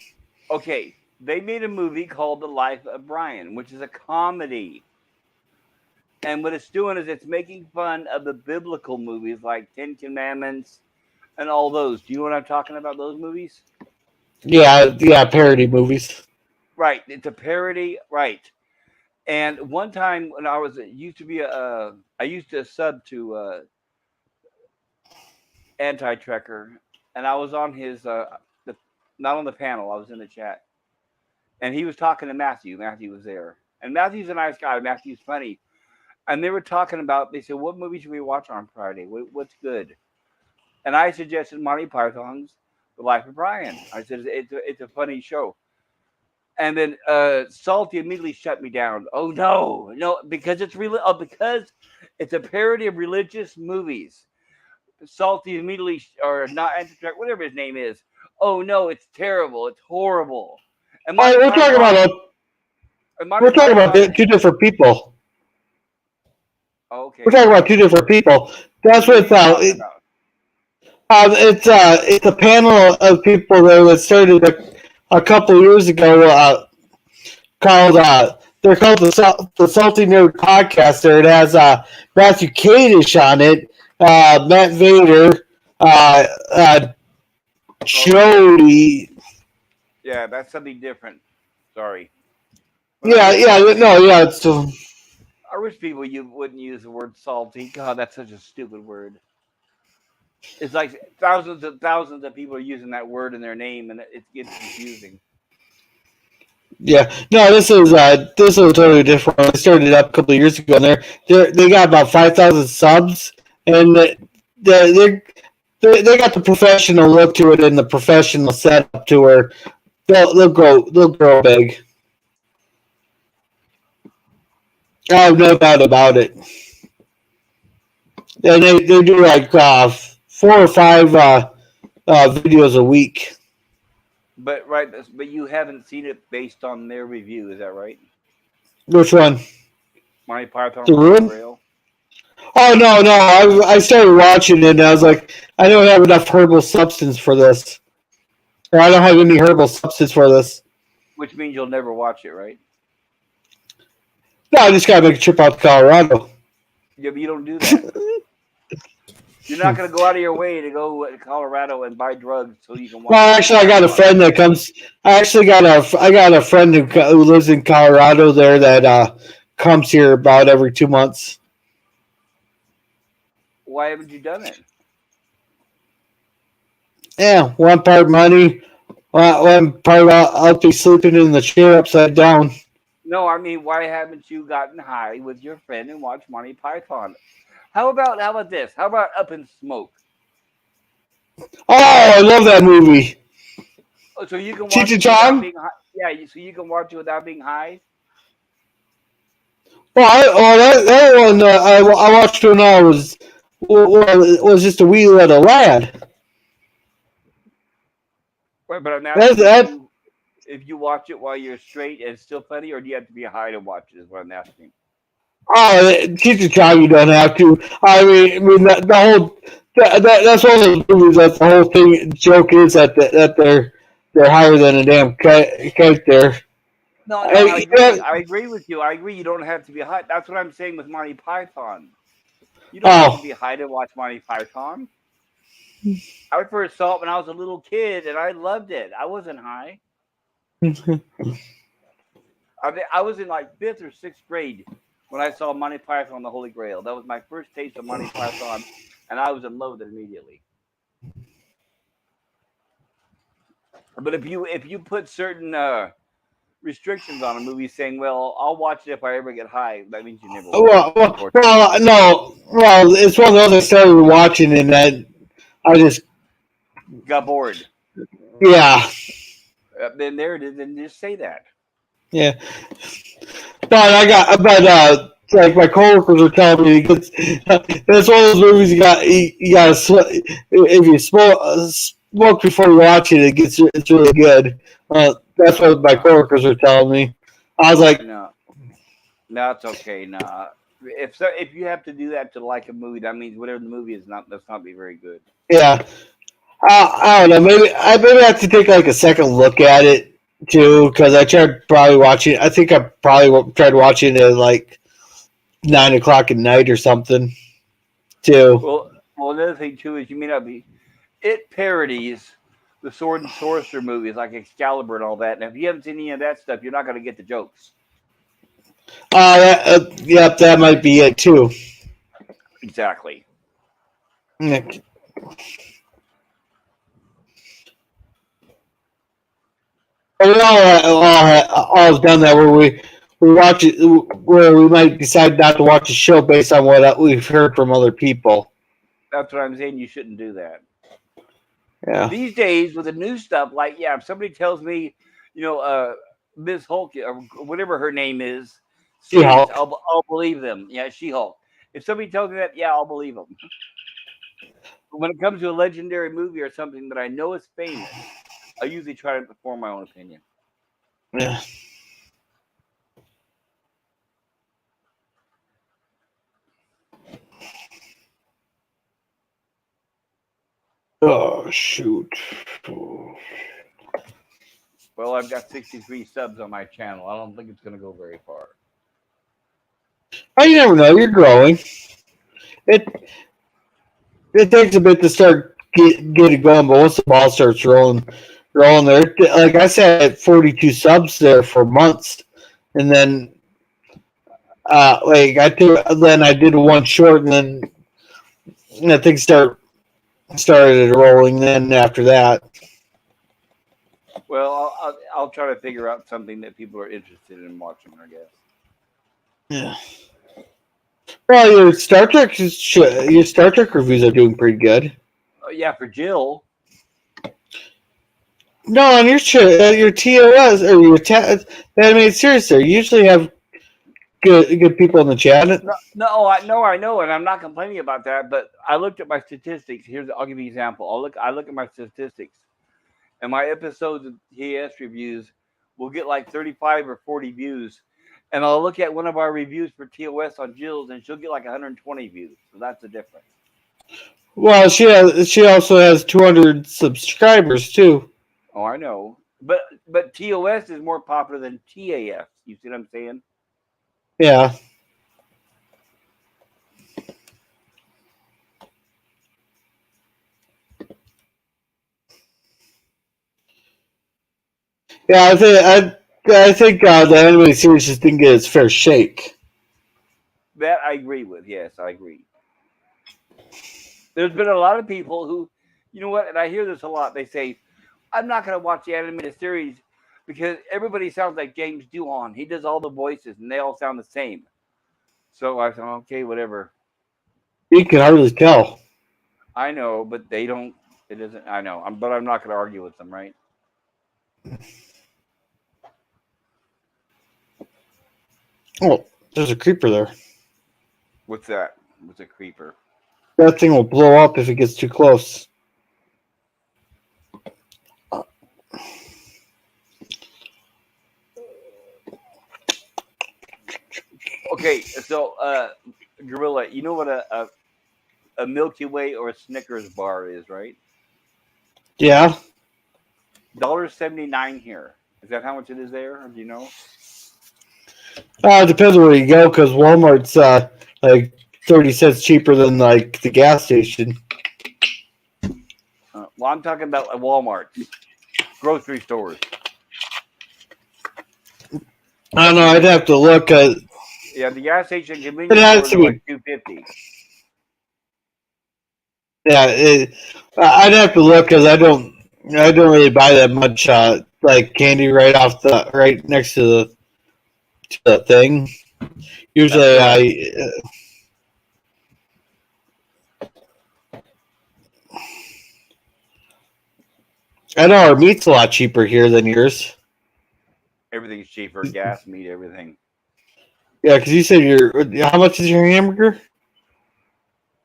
Okay, they made a movie called The Life of Brian, which is a comedy. And what it's doing is it's making fun of the biblical movies like Ten Commandments and all those. Do you know what I'm talking about? Those movies?
Yeah, parody movies.
Right. It's a parody, right? And one time when I used to sub to Anti-Trekker, and I was on his not on the panel. I was in the chat, and he was talking to Matthew. Matthew was there, and Matthew's a nice guy. Matthew's funny, and they were talking about. They said, "What movie should we watch on Friday? What's good?" And I suggested Monty Python's The Life of Brian. I said it's a funny show. And then Salty immediately shut me down. Oh no, because because it's a parody of religious movies. Salty immediately, or not Anti-Track, whatever his name is. Oh no, it's terrible. It's horrible. And
we're talking about two different people.
Okay.
We're talking about two different people. That's what It's a panel of people there that started a couple years ago. Called they're called the Salty Nerd Podcaster. It has Matthew Kadish on it, Matt Vader, uh, Jody.
Yeah, that's something different. Sorry. When I
Yeah,
hear
yeah,
salty,
no, yeah. It's
I wish people you wouldn't use the word salty. God, that's such a stupid word. It's like thousands of people are using that word in their name, and it gets confusing.
yeah. No, this is a totally different one. They started up a couple of years ago, and they got about 5,000 subs, and they they got the professional look to it and the professional setup to where they'll grow big. I have no doubt about it. And they do like 4 or 5 videos a week.
But right, but you haven't seen it based on their review, is that right?
Which one?
Monty Python
The
and the Holy
Room?
Grail.
Oh no, no! I started watching it and I was like, I don't have enough herbal substance for this, or I don't have any herbal substance for this.
Which means you'll never watch it, right?
No, I just gotta make a trip out to Colorado.
Yeah, but you don't do that. You're not going to go out of your way to go to Colorado and buy drugs so you can watch
Well,
Monty
actually, I got a
Python.
friend that comes. I got a friend who lives in Colorado there that comes here about every 2 months.
Why haven't you done it?
Yeah, one part money, one part I'll be sleeping in the chair upside down.
No, I mean, why haven't you gotten high with your friend and watched Monty Python? How about this? How about Up in Smoke?
Oh, I love that movie.
Oh, so you can
Cheech
watch
and
it without
Chong.
being high. Yeah, so you can watch it without being high.
That one I watched when I was just a wee little lad.
Right, but I'm
That,
asking
that
if you watch it while you're straight and it's still funny, or do you have to be high to watch it? Is what I'm asking.
Cheech and Chong, you don't have to. I mean the whole that's one of those movies that the whole thing joke is that they're higher than a damn kite there.
No, no, I
I,
agree.
yeah,
I agree with you. I agree. You don't have to be high. That's what I'm saying with Monty Python. You don't have to
oh,
be high to watch Monty Python. I first saw it when I was a little kid, and I loved it. I wasn't high. I was in like fifth or sixth grade when I saw Monty Python and the Holy Grail. That was my first taste of Monty Python, and I was in love with it immediately. But if you put certain restrictions on a movie, saying, "Well, I'll watch it if I ever get high," that means you never watch it. Unfortunately,
no, well, it's one of those I started watching and then I just
got bored.
yeah.
Then there it is. Then just say that.
Yeah, but like my coworkers were telling me, it's one of those movies you gotta if you smoke before you watch it, it's really good. That's what my
Uh,
coworkers were telling me. I was like,
no, no, it's okay. No, if you have to do that to like a movie, that means whatever the movie is not that's not be very good.
yeah, I don't know. Maybe I have to take like a second look at it too because I tried probably watching. I think I probably tried watching it at like 9 o'clock at night or something too.
Well, another thing too is you may not be. It parodies the sword and sorcerer movies like Excalibur and all that. And if you haven't seen any of that stuff, you're not going to get the jokes.
Yep, that might be it too.
Exactly.
Yeah. We all have done that where we watch it where we might decide not to watch a show based on what we've heard from other people.
That's what I'm saying. You shouldn't do that.
Yeah,
These days with the new stuff, like yeah, if somebody tells me, you know, Miss Hulk or whatever her name is,
She
sings,
Hulk.
I'll believe them. Yeah, She Hulk. If somebody tells me that, yeah, I'll believe them. But when it comes to a legendary movie or something that I know is famous, I usually try to form my own opinion.
Yeah. Oh shoot!
Well, I've got 63 subs on my channel. I don't think it's going to go very far.
Oh, you never know. You're growing. It it takes a bit to start get it going, but once the ball starts rolling there, like I said, I had 42 subs there for months, and then then I did one short, and then things started rolling. Then after that,
Well, I'll try to figure out something that people are interested in watching, I guess.
yeah. Well, your Star Trek reviews are doing pretty good.
Yeah, for Jill.
No, on your TOS or animated series, there you usually have good people in the chat.
I know, and I'm not complaining about that. But I looked at my statistics. I'll give you an example. I look at my statistics, and my episodes of TAS reviews will get like 35 or 40 views, and I'll look at one of our reviews for TOS on Jill's, and she'll get like 120 views. So that's the difference.
Well, she also has 200 subscribers too.
Oh, I know, but TOS is more popular than TAS. You see what I'm saying?
Yeah. Yeah, I think the animated series just didn't get its fair shake.
That I agree with. Yes, I agree. There's been a lot of people who, you know what, and I hear this a lot. They say, I'm not going to watch the animated series because everybody sounds like James Doohan. He does all the voices and they all sound the same. So I thought, okay, whatever.
You can hardly tell.
I know, but they don't. It isn't. I know, but I'm not going to argue with them, right?
Oh, there's a creeper there.
What's that? What's a creeper?
That thing will blow up if it gets too close.
Okay, so Gorilla, you know what a Milky Way or a Snickers bar is, right?
Yeah.
$1.79 here. Is that how much it is there? Or do you know?
It depends where you go because Walmart's like 30 cents cheaper than like the gas station.
Well, I'm talking about Walmart, grocery stores.
I don't know. I'd have to look at.
Yeah, the gas station convenience stores are like $2.50.
Yeah, I'd have to look because I don't really buy that much like candy right next to the thing. Usually, I know our meat's a lot cheaper here than yours.
Everything's cheaper: gas, meat, everything.
Yeah, because you said how much is your hamburger?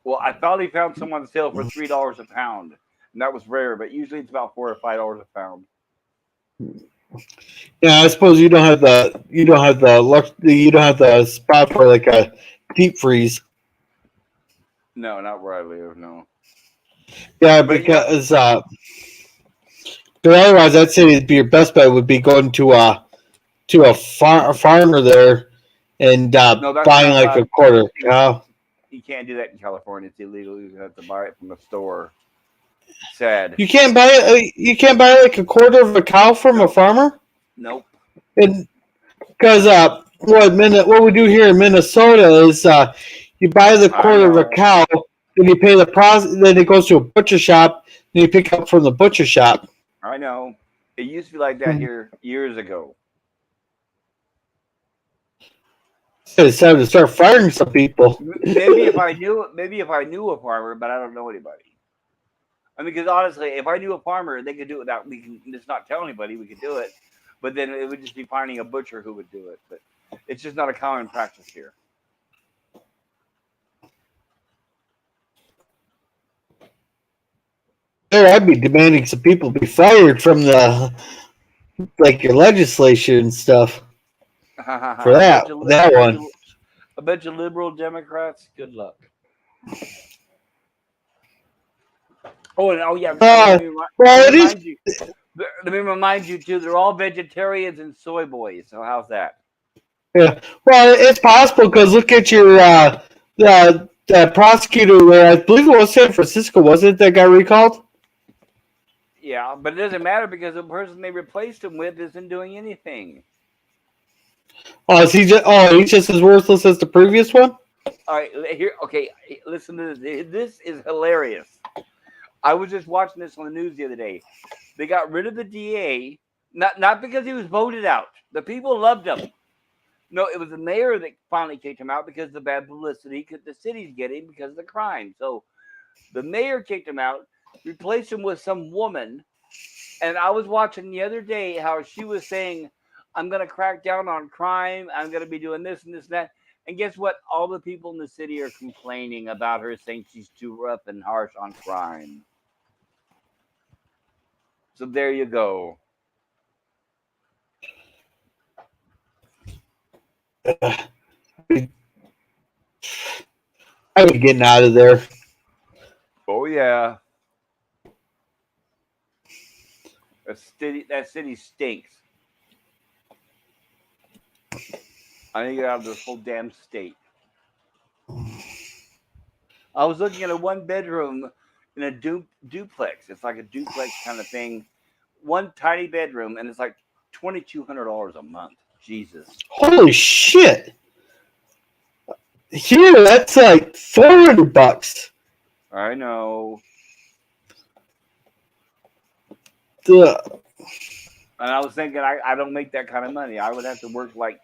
Well, I finally found some on sale for $3 a pound, and that was rare. But usually it's about $4 or $5 a pound.
Yeah, I suppose you don't have the spot for like a deep freeze.
No, not where I live. No.
Yeah, because otherwise, I'd say it'd be your best bet would be going to a farmer there and buying like a quarter cow.
You can't do that in California. It's illegal. You have to buy it from a store. Sad.
You can't buy it. You can't buy like a quarter of a cow from a farmer.
Nope.
And because what we do here in Minnesota is you buy the quarter of a cow, then you pay the process, then it goes to a butcher shop, and you pick up from the butcher shop.
I know. It used to be like that here years ago.
It's time to start firing some people.
Maybe if I knew a farmer, but I don't know anybody. I mean, because honestly, if I knew a farmer, they could do it without we can just not tell anybody we could do it. But then it would just be finding a butcher who would do it. But it's just not a common practice here.
There, I'd be demanding some people be fired from your legislation and stuff for that one.
A bunch of liberal Democrats. Good luck. Yeah.
Well,
Let
it
me
is.
remind you. Let me remind you too. They're all vegetarians and soy boys. So how's that?
Yeah. Well, it's possible because look at your the prosecutor there. I believe it was San Francisco, wasn't it? That got recalled.
Yeah, but it doesn't matter because the person they replaced him with isn't doing anything.
Oh, is he just? Oh, he's just as worthless as the previous one.
All right, here. Okay, listen to this. This is hilarious. I was just watching this on the news the other day. They got rid of the DA, not because he was voted out. The people loved him. No, it was the mayor that finally kicked him out because of the bad publicity the city's getting because of the crime. So the mayor kicked him out, replaced him with some woman. And I was watching the other day how she was saying, I'm going to crack down on crime. I'm going to be doing this and this and that. And guess what? All the people in the city are complaining about her, saying she's too rough and harsh on crime. So there you go.
I would be getting out of there.
Oh, yeah. That city stinks. I need to get out of this whole damn state. I was looking at a one bedroom in a duplex. It's like a duplex kind of thing. One tiny bedroom, and it's like $2,200 a month. Jesus.
Holy shit! Here, that's like $400.
I know.
Duh.
And I was thinking, I don't make that kind of money. I would have to work like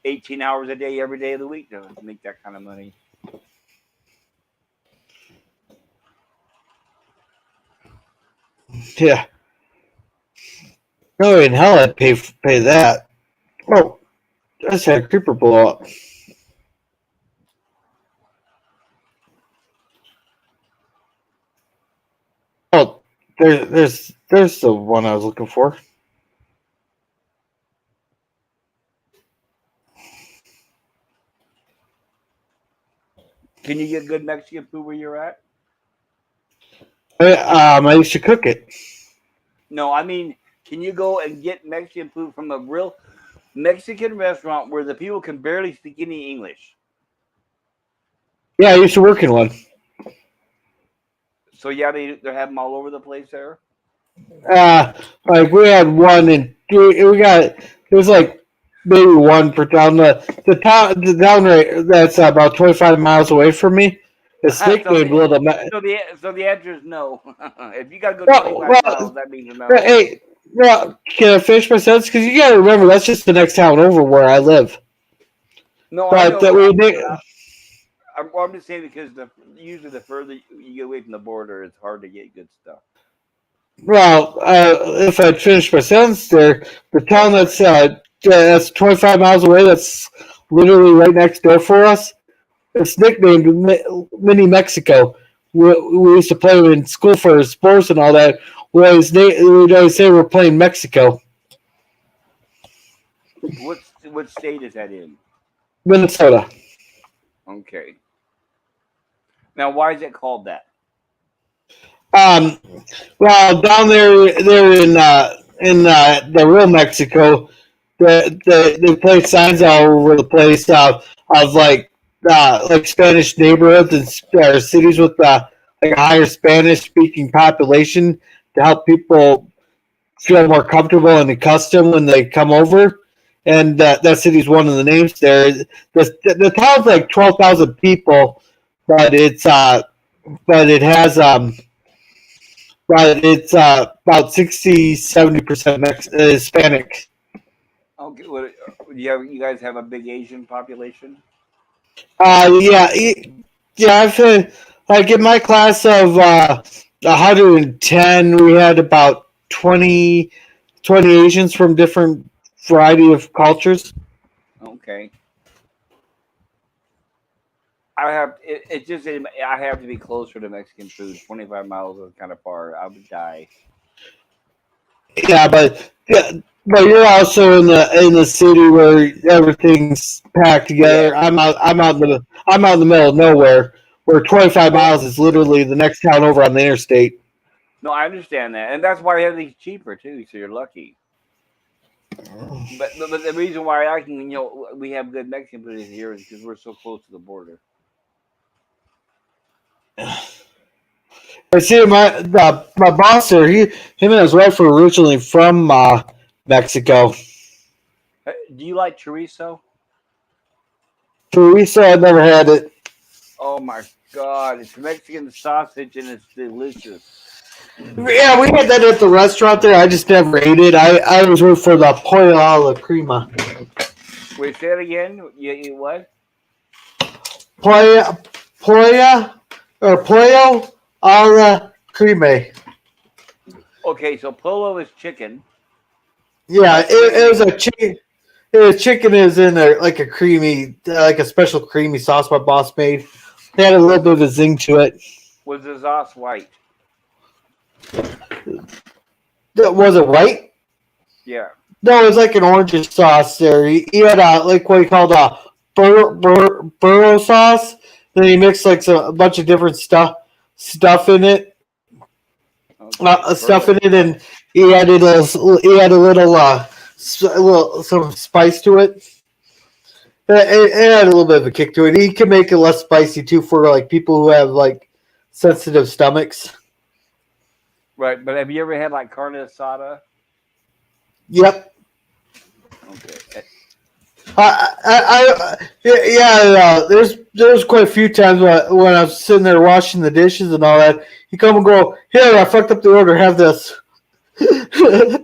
18 hours a day every day of the week to make that kind of money.
Yeah. No, in hell, I'd pay that. Oh, I just had a creeper blow up. Oh, there's the one I was looking for.
Can you get good Mexican food where you're at?
I used to cook it.
No, I mean, can you go and get Mexican food from a real Mexican restaurant where the people can barely speak any English?
Yeah, I used to work in one.
So yeah, they have them all over the place there.
Like we had one, and we got there's like maybe one per town. The town right that's about 25 miles away from me. It's nicknamed Little.
So the answer is no. If you gotta go
Well,
25 miles, that means no.
Hey, well, can I finish my sentence? Because you got to remember that's just the next town over where I live.
No,
but
I know.
That we
I'm just saying because usually the further you get away from the border, it's hard to get good stuff.
Well, if I'd finished my sentence there, the town that's 25 miles away, that's literally right next door for us. It's nicknamed Mini Mexico. We used to play in school for sports and all that. We always say we're playing Mexico.
What state is that in?
Minnesota.
Okay. Now, why is it called that?
Well, down there in the real Mexico, they place signs all over the place of like Spanish neighborhoods and cities with like a higher Spanish speaking population to help people feel more comfortable and accustomed when they come over. And that city's one of the names there. The town's like 12,000 people, but it has about 60-70% Hispanic.
Okay, what you guys have a big Asian population?
Yeah. I've like in my class of 110, we had about 20 Asians from different variety of cultures.
Okay. I have to be closer to Mexican food. 25 miles is kind of far. I would die.
Yeah, but you're also in the city where everything's packed together. Yeah. I'm out in the middle of nowhere, where 25 miles is literally the next town over on the interstate.
No, I understand that, and that's why everything's cheaper too. So you're lucky. But the reason why I can, we have good Mexican food here is because we're so close to the border.
I see my boss there. Him and his wife were originally from Mexico.
Do you like chorizo?
Teresa, I never had it.
Oh my God, it's Mexican sausage and it's delicious.
Yeah, we had that at the restaurant there. I just never ate it. I was waiting for the pollo a la crema.
Wait, say it again. You what?
Pollo a la crema.
Okay, so polo is chicken.
Yeah, it was a chicken. Chicken is in there like a creamy, like a special creamy sauce my boss made. It had a little bit of a zing to it.
Was the sauce white?
Was it white?
Yeah.
No, it was like an orange sauce there. He had like what he called a burro sauce. Then he mixed like a bunch of different stuff in it.
Okay,
Stuff in it, and he added a little some spice to it. It had a little bit of a kick to it. He can make it less spicy too for like people who have like sensitive stomachs.
Right, but have you ever had like carne asada?
Yep.
Okay.
There's quite a few times when I was sitting there washing the dishes and all that. You come and go, here, I fucked up the order. Have this.
But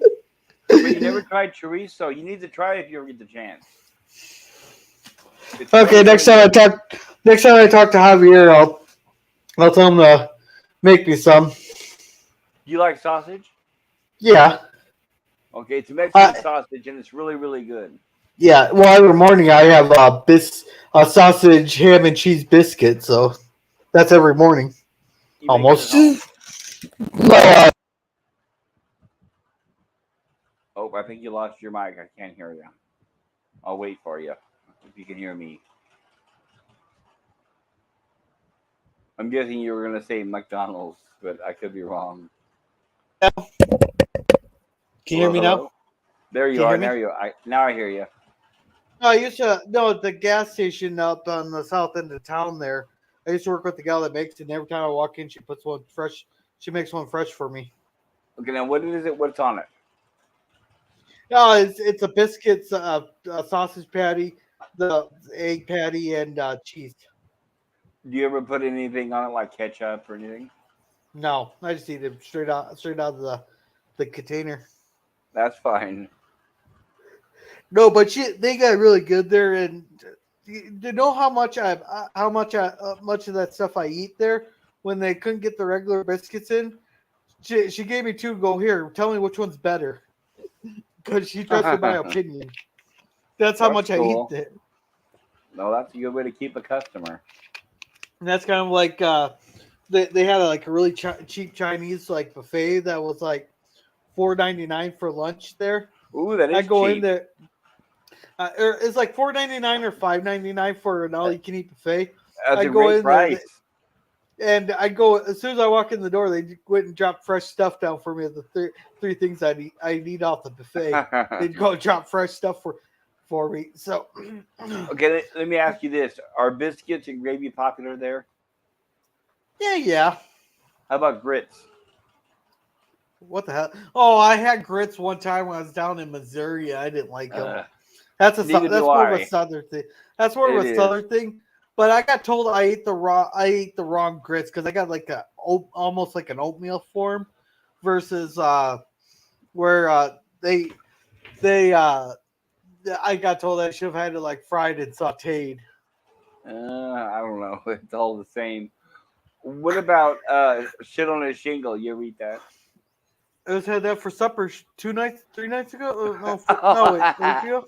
you never tried chorizo. You need to try it if you ever get the chance. It's
Okay,
really,
next
really
time I talk to Javier, I'll tell him to make me some.
Do you like sausage?
Yeah.
Okay, it's Mexican sausage and it's really, really good.
Yeah. Well, every morning I have a sausage, ham, and cheese biscuit. So that's every morning.
You make
Almost.
it at home? Oh, I think you lost your mic. I can't hear you. I'll wait for you if you can hear me. I'm guessing you were going to say McDonald's, but I could be wrong.
Can you hear me now?
There you are. Now I hear you.
No, I used to at the gas station up on the south end of town there. I used to work with the gal that makes it, and every time I walk in, she puts one fresh. She makes one fresh for me.
Okay, now what is it? What's on it?
No, it's a biscuits, a sausage patty, the egg patty, and cheese.
Do you ever put anything on it like ketchup or anything?
No, I just eat it straight out of the container.
That's fine.
No, but they got really good there, and you know how much much of that stuff I eat there when they couldn't get the regular biscuits in. She gave me two. Go here. Tell me which one's better, because she trusted my opinion. That's how much
cool.
I eat it.
No, that's a good way to keep a customer.
And that's kind of like they had like a really cheap Chinese like buffet that was like $4.99 for lunch there.
Ooh, that is
I go
cheap.
in there. It's like $4.99 or $5.99 for an all-you-can-eat buffet.
That's
I
a
go
great
in
price.
there, and I go as soon as I walk in the door. They went and dropped fresh stuff down for me. The three things I need off the buffet. They'd go and drop fresh stuff for me. So,
okay, let me ask you this: are biscuits and gravy popular there?
Yeah.
How about grits?
What the hell? Oh, I had grits one time when I was down in Missouri. I didn't like them. That's more of a southern thing. That's more of a southern thing. But I got told I ate the wrong grits because I got like almost like an oatmeal form versus where they I got told I should have had it like fried and sauteed.
I don't know. It's all the same. What about shit on a shingle? You ever eat that?
I just had that for supper 3 nights ago. No, wait, ago.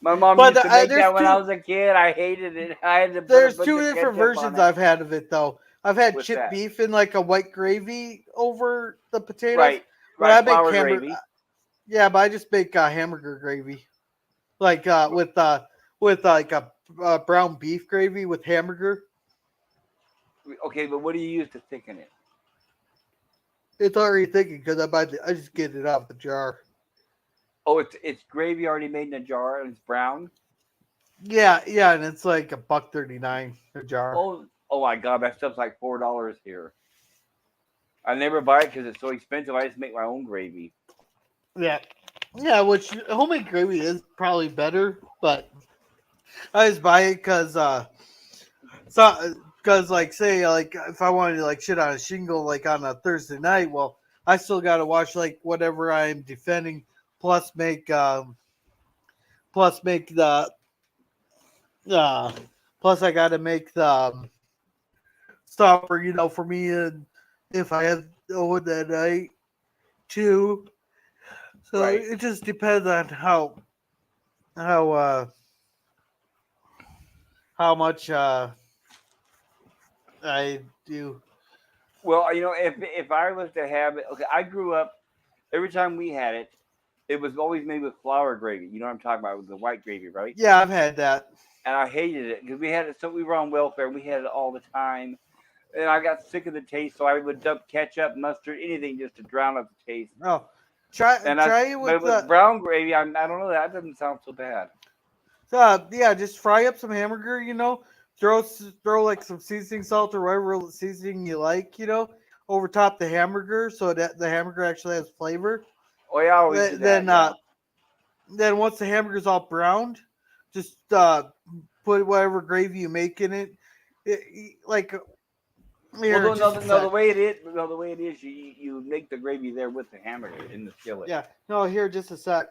My mom used to make that when I was a kid. I hated it. I had to.
There's two different versions I've had of it though. I've had chipped beef in like a white gravy over the potatoes.
Right.
But I make
gravy.
Yeah, but I just make hamburger gravy, like with like a brown beef gravy with hamburger.
Okay, but what do you use to thicken it?
It's already thinking because I just get it out of the jar.
Oh, it's gravy already made in a jar and it's brown.
Yeah, and it's like $1.39 a jar.
Oh my God, that stuff's like $4 here. I never buy it because it's so expensive. I just make my own gravy.
Yeah, yeah. Which homemade gravy is probably better, but I just buy it because like say like if I wanted to like shit on a shingle like on a Thursday night, well I still got to watch like whatever I'm defending, plus make plus make the uh plus I got to make the stuff for for me and if I have Owen that night too. So
Right.
it just depends on how uh how much I do.
Well, if I was to have it, okay, I grew up every time we had it, it was always made with flour gravy. You know what I'm talking about, with the white gravy, right?
Yeah, I've had that.
And I hated it because we had it. So we were on welfare. We had it all the time, and I got sick of the taste. So I would dump ketchup, mustard, anything just to drown out the taste.
Oh,
And
try it
but
with
with brown gravy, I don't know. That doesn't sound so bad.
yeah, just fry up some hamburger. Throw like some seasoning salt or whatever seasoning you like. Over top the hamburger so that the hamburger actually has flavor.
Oh yeah, I always do that.
Then
Yeah.
then once the hamburger's all browned, just put whatever gravy you make in it. Like
Well,
here, just a
no, the
sec.
way it is, no, the way it is, you make the gravy there with the hamburger in the skillet.
Yeah, no, here, just a sec.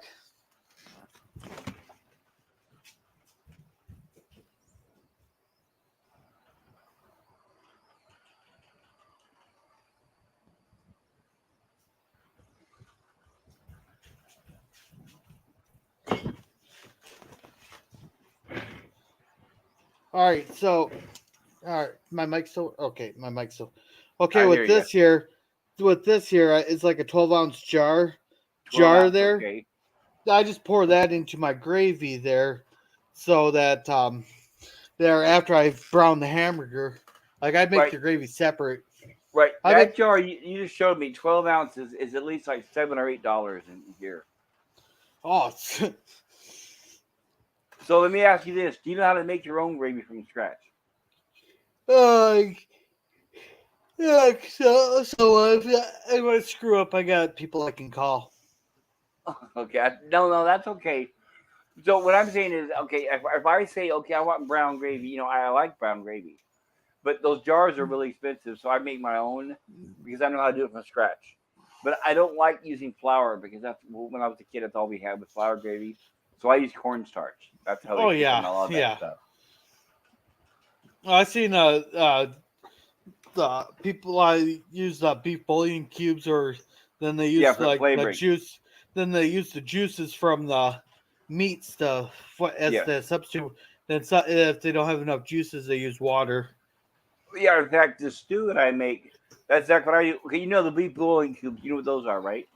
All right, so all right, my mic's still okay. My mic's still okay.
I hear you.
With this here, it's like a 12-ounce
12
jar
ounce,
there.
okay.
I just pour that into my gravy there, so that there after I've browned the hamburger, like I make
Right,
the gravy separate.
right.
I
That
make
jar you just showed me, 12 ounces, is at least like $7 or $8 in here.
oh
So let me ask you this: do you know how to make your own gravy from scratch?
uh, yeah. So if I want to screw up, I got people I can call.
Okay, no, that's okay. So what I'm saying is, okay, if I say, okay, I want brown gravy, I like brown gravy, but those jars are really expensive, so I make my own because I know how to do it from scratch. But I don't like using flour because that's when I was a kid, that's all we had was flour gravy. So I use cornstarch. That's how they
Oh
thicken
yeah,
a lot of that
yeah.
stuff.
I seen the people I use beef bouillon cubes, or then they
Yeah,
use
for
like the
flavoring.
juice. Then they use the juices from the meat stuff as
Yes.
the substitute. Then if they don't have enough juices, they use water.
Yeah, in fact, the stew that I make, that's exactly what I do. Okay, you know the beef bouillon cubes. You know what those are, right?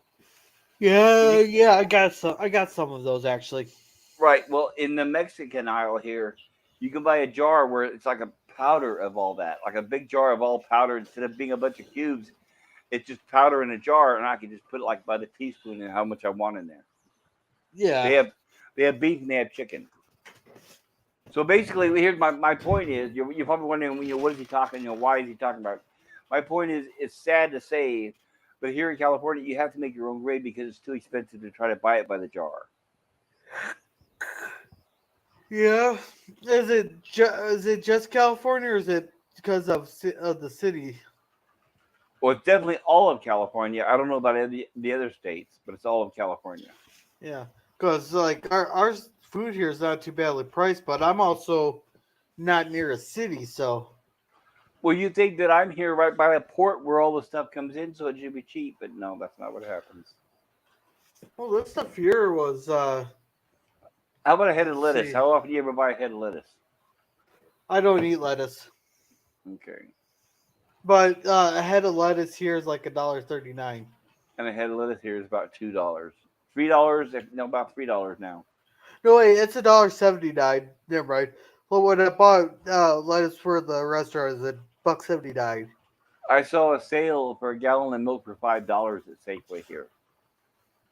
If
Yeah,
you,
yeah, I got some. I got some of those actually.
right. Well, in the Mexican aisle here, you can buy a jar where it's like a powder of all that, like a big jar of all powder. Instead of being a bunch of cubes, it's just powder in a jar, and I can just put it like by the teaspoon and how much I want in there. They
Yeah,
have they have beef and they have chicken. So basically, here's my point is you're probably wondering, what is he talking? Why is he talking about? My point is, it's sad to say, but here in California, you have to make your own gravy because it's too expensive to try to buy it by the jar.
yeah. Is it just California, or is it because of the city?
Well, it's definitely all of California. I don't know about the other states, but it's all of California.
Yeah, because like our food here is not too badly priced, but I'm also not near a city, so
Well, you think that I'm here right by a port where all the stuff comes in, so it should be cheap, but no, that's not what happens.
well, this stuff here was
How about a head of
let's
lettuce?
see,
How often do you ever buy a head of lettuce?
I don't eat lettuce,
Okay.
but a head of lettuce here is like $1.39.
And a head of lettuce here is about $2. $3, no, about $3 now.
No wait, it's $1.79. Never mind. Well, when I bought lettuce for the restaurant, it's $1.79.
I saw a sale for a gallon of milk for $5 at Safeway here.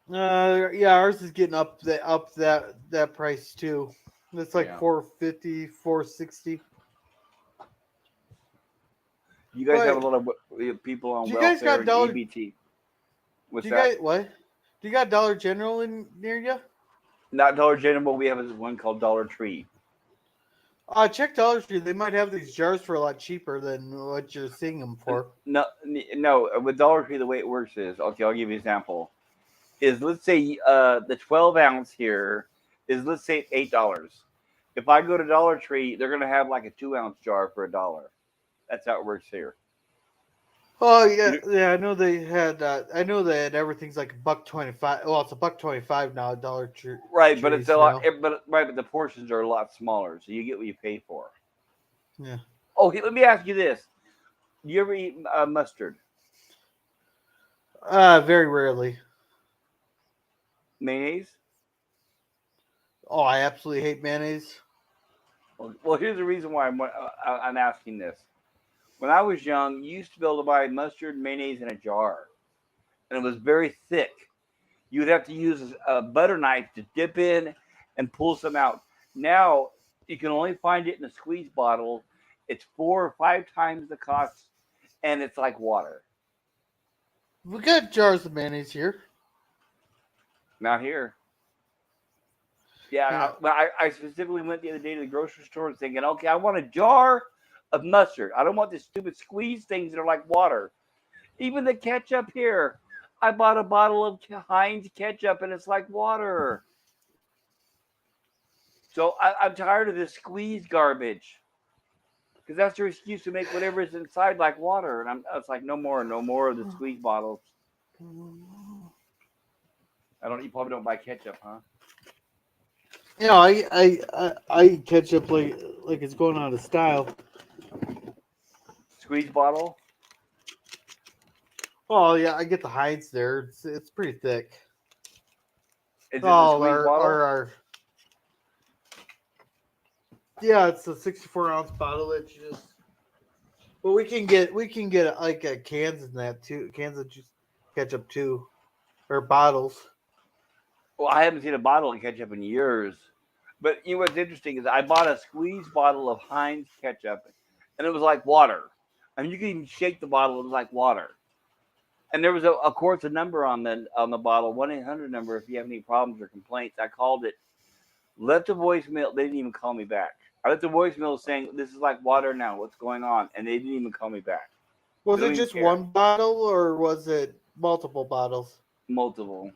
Yeah, ours is getting up that price too. It's like
Yeah.
450, 460.
You guys have a
But
lot of people on
do you guys
welfare
got
and
Dollar?
EBT. What's
Do you
that?
guys what? Do you got Dollar General in near you?
Not Dollar General. We have one called Dollar Tree.
Check Dollar Tree. They might have these jars for a lot cheaper than what you're seeing them for.
No, no. With Dollar Tree, the way it works is okay. I'll give you an example. Is let's say the 12 ounce here is let's say $8. If I go to Dollar Tree, they're gonna have like a 2 ounce jar for $1. That's how it works here.
Oh yeah,
You
yeah. I know they had. I know that everything's like $1.25. Well, it's $1.25 now. At
right, but it's
Trees
a lot.
now.
But right, but the portions are a lot smaller, so you get what you pay for.
Yeah.
Oh, let me ask you this: do you ever eat mustard,
Very rarely.
mayonnaise?
Oh, I absolutely hate mayonnaise.
Well, here's the reason why I'm asking this. When I was young, you used to be able to buy mustard and mayonnaise in a jar, and it was very thick. You'd have to use a butter knife to dip in and pull some out. Now you can only find it in a squeeze bottle. It's 4 or 5 times the cost, and it's like water.
We got jars of mayonnaise here.
Not here. Yeah,
Yeah.
I specifically went the other day to the grocery store thinking, okay, I want a jar of mustard. I don't want these stupid squeeze things that are like water. Even the ketchup here, I bought a bottle of Heinz ketchup and it's like water. So I'm tired of this squeeze garbage because that's their excuse to make whatever is inside like water. And I was like, no more, no more of the squeeze bottles. I don't. You probably don't buy ketchup, huh?
You know, I eat ketchup like it's going out of style.
Squeeze bottle.
Oh yeah, I get the Heinz there. It's pretty thick.
Is it the
Oh,
squeeze bottle?
our yeah, it's a 64-ounce bottle that you just. But we can get like cans in that too. Cans of juice ketchup too, or bottles.
Well, I haven't seen a bottle of ketchup in years. But you know what's interesting is I bought a squeeze bottle of Heinz ketchup, and it was like water. I mean, you could even shake the bottle; it was like water. And there was of course, a number on the bottle, 1-800 number if you have any problems or complaints. I called it, left a voicemail. They didn't even call me back. I left a voicemail saying this is like water now. What's going on? And they didn't even call me back.
Was
They don't
it
even
just
care.
one bottle or was it multiple bottles?
Multiple.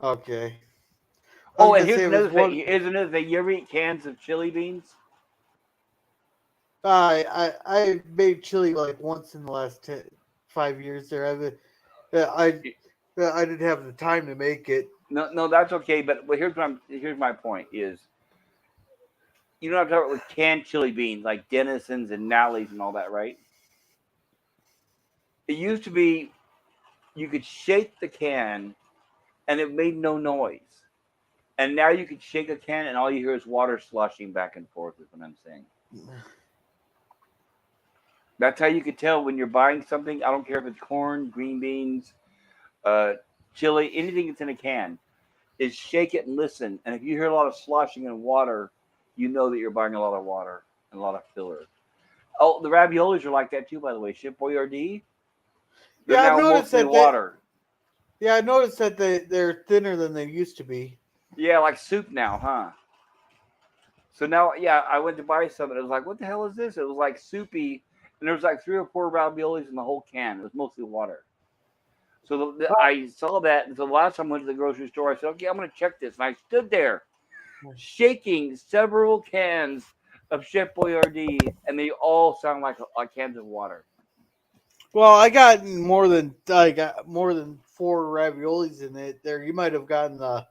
Okay. I was
Oh, and
gonna say it was one.
Here's another thing. You ever eat cans of chili beans?
I made chili like once in the last 5 years. There, I didn't have the time to make it.
No, no, that's okay. But here's my point is you don't have to talk with canned chili beans like Denison's and Nally's and all that, right? It used to be you could shake the can and it made no noise. And now you can shake a can and all you hear is water sloshing back and forth, is what I'm saying. That's how you could tell when you're buying something. I don't care if it's corn, green beans, uh, chili, anything that's in a can. Is shake it and listen. And if you hear a lot of sloshing in water, you know that you're buying a lot of water and a lot of filler. Oh, the raviolis are like that too, by the way. Chef Boyardee, they're
Yeah, I've
now
noticed
mostly
that they.
water.
Yeah, I noticed that they're thinner than they used to be.
Yeah, like soup now, huh? So now, yeah, I went to buy some, and it was like, what the hell is this? It was like soupy, and there was like 3 or 4 raviolis in the whole can. It was mostly water. So I saw that, and so the last time I went to the grocery store, I said, okay, I'm going to check this. And I stood there shaking several cans of Chef Boyardee, and they all sound like cans of water.
Well, I got more than four raviolis in it. There, you might have gotten a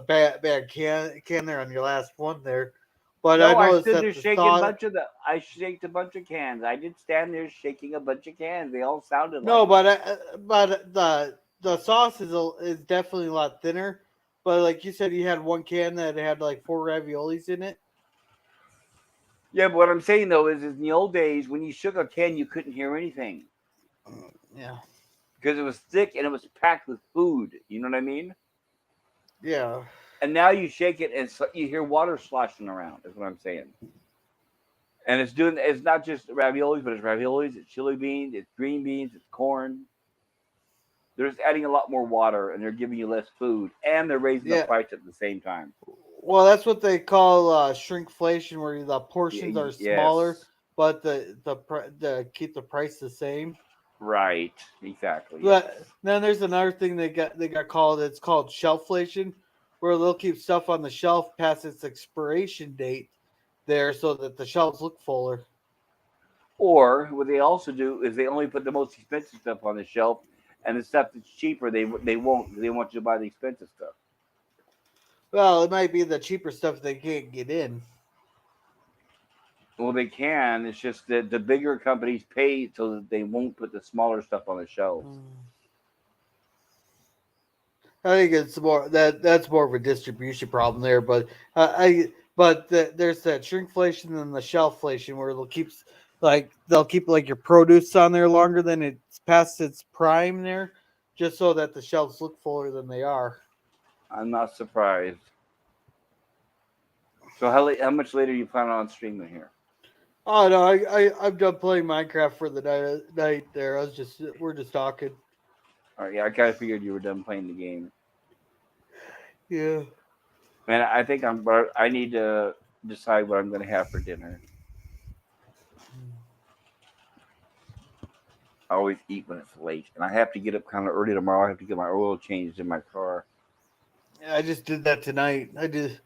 bad can there on your last one there, but I
No, I
noticed
stood
that
there
the
shaking a
sauce.
bunch of the. I shaked a bunch of cans. I did stand there shaking a bunch of cans. They all sounded
No,
like.
but the sauce is definitely a lot thinner. But like you said, you had one can that had like four raviolis in it.
Yeah, but what I'm saying though is in the old days when you shook a can, you couldn't hear anything
Yeah.
because it was thick and it was packed with food. You know what I mean?
Yeah.
And now you shake it and you hear water sloshing around. Is what I'm saying. And it's doing. It's not just raviolis, but it's raviolis, it's chili beans, it's green beans, it's corn. They're just adding a lot more water, and they're giving you less food, and they're raising the
Yeah.
price at the same time.
Well, that's what they call shrinkflation, where the portions are
Yes,
smaller, but the keep the price the same.
right, exactly. Yes.
But then there's another thing they got called. It's called shelfflation, where they'll keep stuff on the shelf past its expiration date there, so that the shelves look fuller.
Or what they also do is they only put the most expensive stuff on the shelf, and the stuff that's cheaper they won't. They want you to buy the expensive stuff.
Well, it might be the cheaper stuff they can't get in.
Well, they can. It's just that the bigger companies pay so that they won't put the smaller stuff on the shelves.
I think it's more that's more of a distribution problem there, but there's that shrinkflation and the shelfflation where they'll keep like your produce on there longer than it's past its prime there, just so that the shelves look fuller than they are.
I'm not surprised. So how much later you plan on streaming here?
Oh no, I'm done playing Minecraft for the night there. We're just talking.
All right, yeah, I kind of figured you were done playing the game.
Yeah.
Man, I think I need to decide what I'm going to have for dinner. I always eat when it's late, and I have to get up kind of early tomorrow. I have to get my oil changed in my car.
I just did that tonight. I did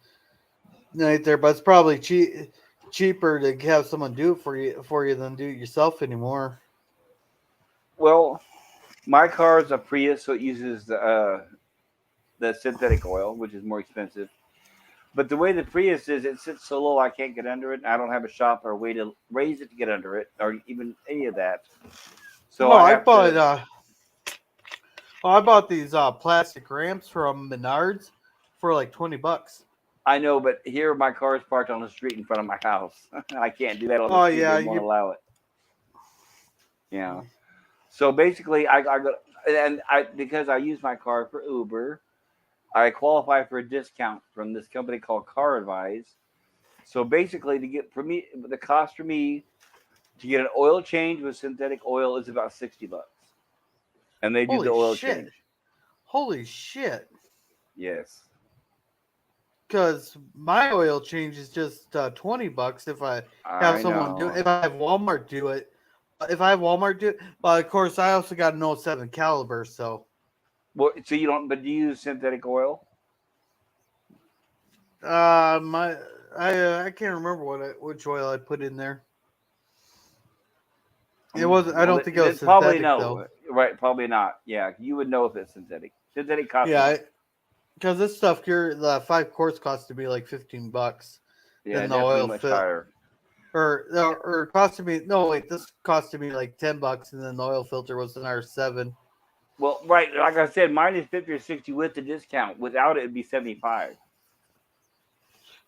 night there, but it's probably cheaper to have someone do it for you than do it yourself anymore.
Well, my car is a Prius, so it uses the synthetic oil, which is more expensive. But the way the Prius is, it sits so low I can't get under it. And I don't have a shop or a way to raise it to get under it, or even any of that. So
Oh,
I
I
have to.
bought I bought these plastic ramps from Menards for like $20.
I know, but here my car is parked on the street in front of my house. I can't do that on the
Oh
street.
yeah,
They won't allow it. Yeah. So basically, I got and I because I use my car for Uber, I qualify for a discount from this company called Car Advise. So basically, to get for me, the cost for me to get an oil change with synthetic oil is about $60, and they do the
holy
oil
shit,
change.
holy shit!
Yes,
Because my oil change is just $20 if I have
I
someone do
know.
it. If I have Walmart do it, if I have Walmart do it, but of course I also got an '07 caliber, so
Well, so you don't, but do you use synthetic oil?
my I can't remember which oil I put in there. It wasn't. I
Well,
don't think it was
then probably
synthetic
no.
though.
Right? Probably not. Yeah, you would know if it's synthetic. Synthetic costs more.
Yeah, because this stuff here, the 5 quarts cost to be like $15
Yeah,
than the
definitely
oil
much
fit.
higher.
Or costed me no wait, this costed me like $10, and then the oil filter was another 7.
Well, right, like I said, mine is 50 or 60 with the discount. Without it, it'd be 75.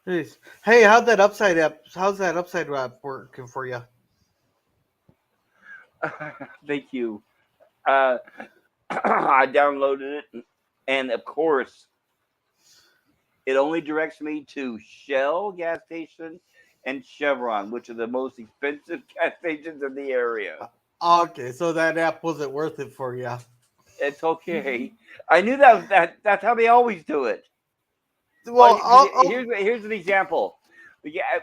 Jeez. Hey, how'd that upside app? How's that upside app working for you?
Thank you. Uh, I downloaded it, and of course, it only directs me to Shell gas station and Chevron, which are the most expensive gas stations in the area.
Okay, so that app wasn't worth it for you.
It's okay. I knew that's how they always do it. Well,
Well,
here's an example.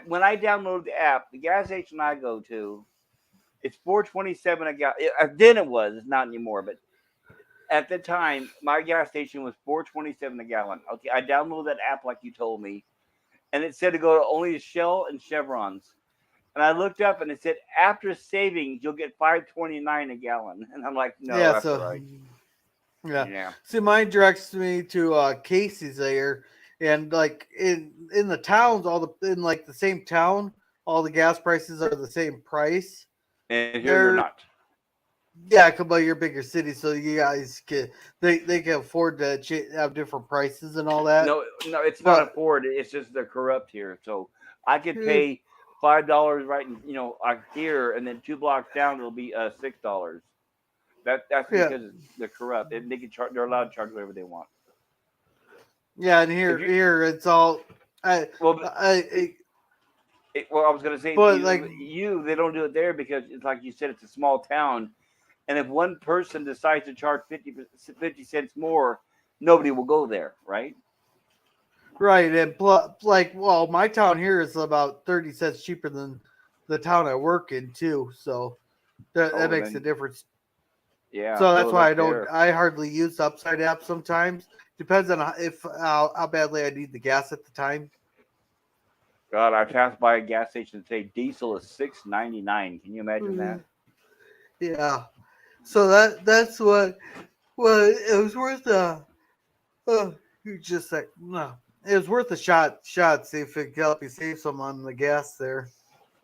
When I download the app, the gas station I go to, it's 4.27 a gallon. Then it was. It's not anymore. But at the time, my gas station was 4.27 a gallon. Okay, I downloaded that app like you told me, and it said to go to only Shell and Chevrons. And I looked up, and it said after savings, you'll get 5.29 a gallon. And I'm like, no,
yeah,
that's
so
all right.
yeah.
Yeah.
See, mine directs me to Casey's there, and like in the towns, in like the same town, all the gas prices are the same price.
And here they're
They're
not.
Yeah, come by your bigger city, so you guys can they can afford to have different prices and all that.
No, no, it's not
But
afford. It's just they're corrupt here. So I could
eh,
pay $5 right in, here, and then 2 blocks down it'll be $6. That's
Yeah,
because they're corrupt. They can charge. They're allowed to charge whatever they want.
yeah, and
If you
here it's all. I,
well,
I
well, I was gonna say
but like
they don't do it there because it's like you said, it's a small town, and if one person decides to charge 50 cents more, nobody will go there, right?
right, and like well, my town here is about 30 cents cheaper than the town I work in too, so that
Oh,
makes a
then
difference.
yeah,
So that's
so
why
that's there.
I hardly use the Upside app sometimes. Depends on if how badly I need the gas at the time.
God, I passed by a gas station and say diesel is $6.99. Can you imagine that?
Yeah. So that's what it was worth. You just like no, it was worth a shot. See if it could help you save some on the gas there.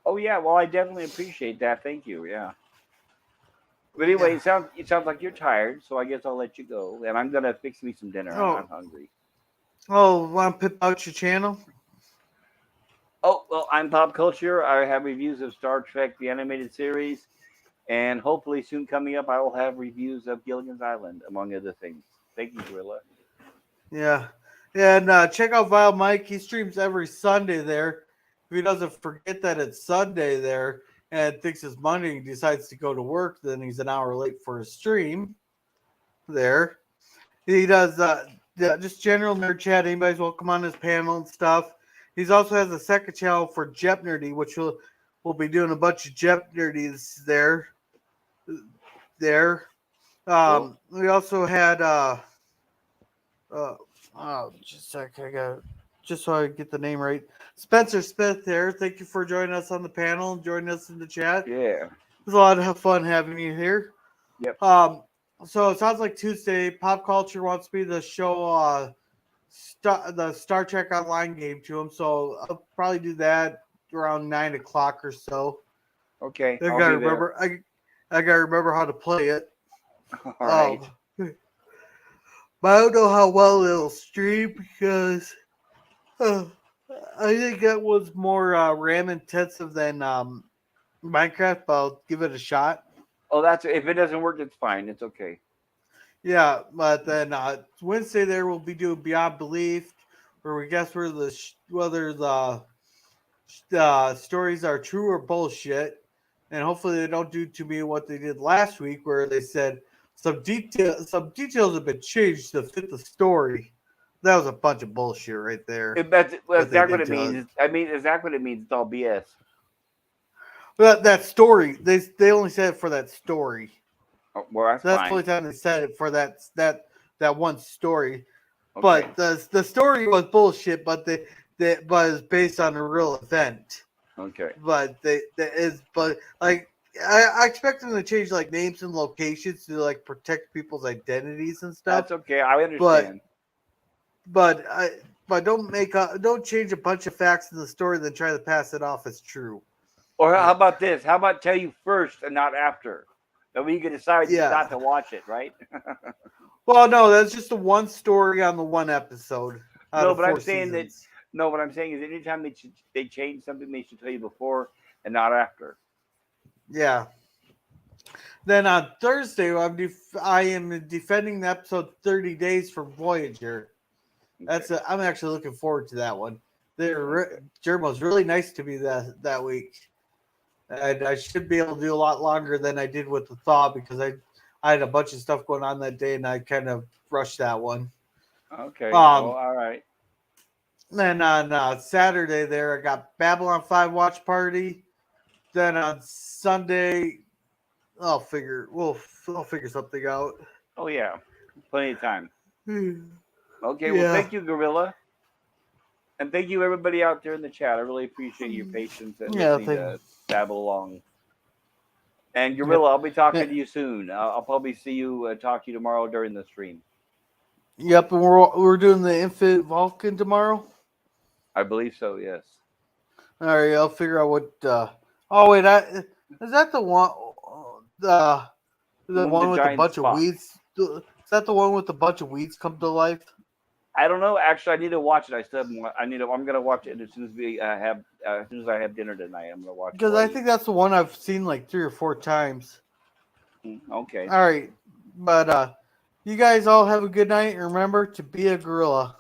Oh yeah, well I definitely appreciate that. Thank you. Yeah. But anyway,
Yeah.
it sounds like you're tired, so I guess I'll let you go. And I'm gonna fix me some dinner. I'm
Oh
hungry.
want to pip out your channel?
Oh well, I'm Pop Culture. I have reviews of Star Trek the animated series, and hopefully soon coming up, I will have reviews of Gilligan's Island, among other things. Thank you, Gorilla.
Yeah. And check out Vile Mike. He streams every Sunday there. If he doesn't forget that it's Sunday there and thinks it's Monday and decides to go to work, then he's an hour late for his stream there. He does yeah, just general nerd chat. Anybody's welcome on his panel and stuff. He's also has a second channel for Jep Nerdy, which we'll be doing a bunch of Jep Nerdies there.
Cool.
We also had uh just a sec, I got just so I get the name right. Spencer Smith there. Thank you for joining us on the panel and joining us in the chat.
Yeah.
It was a lot of fun having you here.
Yep.
So it sounds like Tuesday, Pop Culture wants me to show the Star Trek Online game to him. So I'll probably do that around 9 o'clock or so.
Okay,
I
I'll
gotta
be there.
remember. I gotta remember how to play it.
All right.
But I don't know how well it'll stream because uh, I think that was more RAM intensive than Minecraft. But I'll give it a shot.
Oh, that's if it doesn't work, it's fine. It's okay.
Yeah, but then Wednesday there we'll be doing Beyond Belief, where we guess whether the stories are true or bullshit, and hopefully they don't do to me what they did last week, where they said some details have been changed to fit the story. That was a bunch of bullshit right there.
If that's
What they
exactly what
did
it
to us.
means. I mean, exactly what it means. It's all BS.
But that story, they only said it for that story.
Oh, well, that's
That's the
fine.
only time they said it for that one story.
Okay.
But the story was bullshit. But but it's based on a real event.
Okay.
But but like I expect them to change like names and locations to like protect people's identities and stuff.
That's okay. I understand.
But don't change a bunch of facts in the story then try to pass it off as true.
Or how about this? How about tell you first and not after? That way you can decide
Yeah.
not to watch it, right?
Well, no, that's just the one story on the one episode.
No, but I'm saying that. No, what I'm saying is anytime they change something, they should tell you before and not after.
Yeah. Then on Thursday, I am defending the episode 30 Days for Voyager.
Okay.
I'm actually looking forward to that one. Jerm was really nice to me that week. And I should be able to do a lot longer than I did with the Thaw because I had a bunch of stuff going on that day and I kind of rushed that one.
Okay. All right.
Then on Saturday there, I got Babylon 5 watch party. Then on Sunday, I'll figure something out.
Oh yeah, plenty of time. Okay.
Yeah.
Well, thank you, Gorilla, and thank you everybody out there in the chat. I really appreciate your patience and listening to babble along. And Gorilla, I'll be talking to you soon. I'll probably see you, talk to you tomorrow during the stream.
Yep, and we're doing the Infinite Vulcan tomorrow.
I believe so. Yes.
All right, I'll figure out what. Oh wait, is that the one? The one with a bunch of weeds. Is that the one with a bunch of weeds come to life?
I don't know. Actually, I need to watch it. I still haven't. I'm gonna watch it as soon as we have. As soon as I have dinner tonight, I'm gonna watch it.
Because I think that's the one I've seen like 3 or 4 times.
Okay.
All right, but you guys all have a good night. And remember to be a gorilla.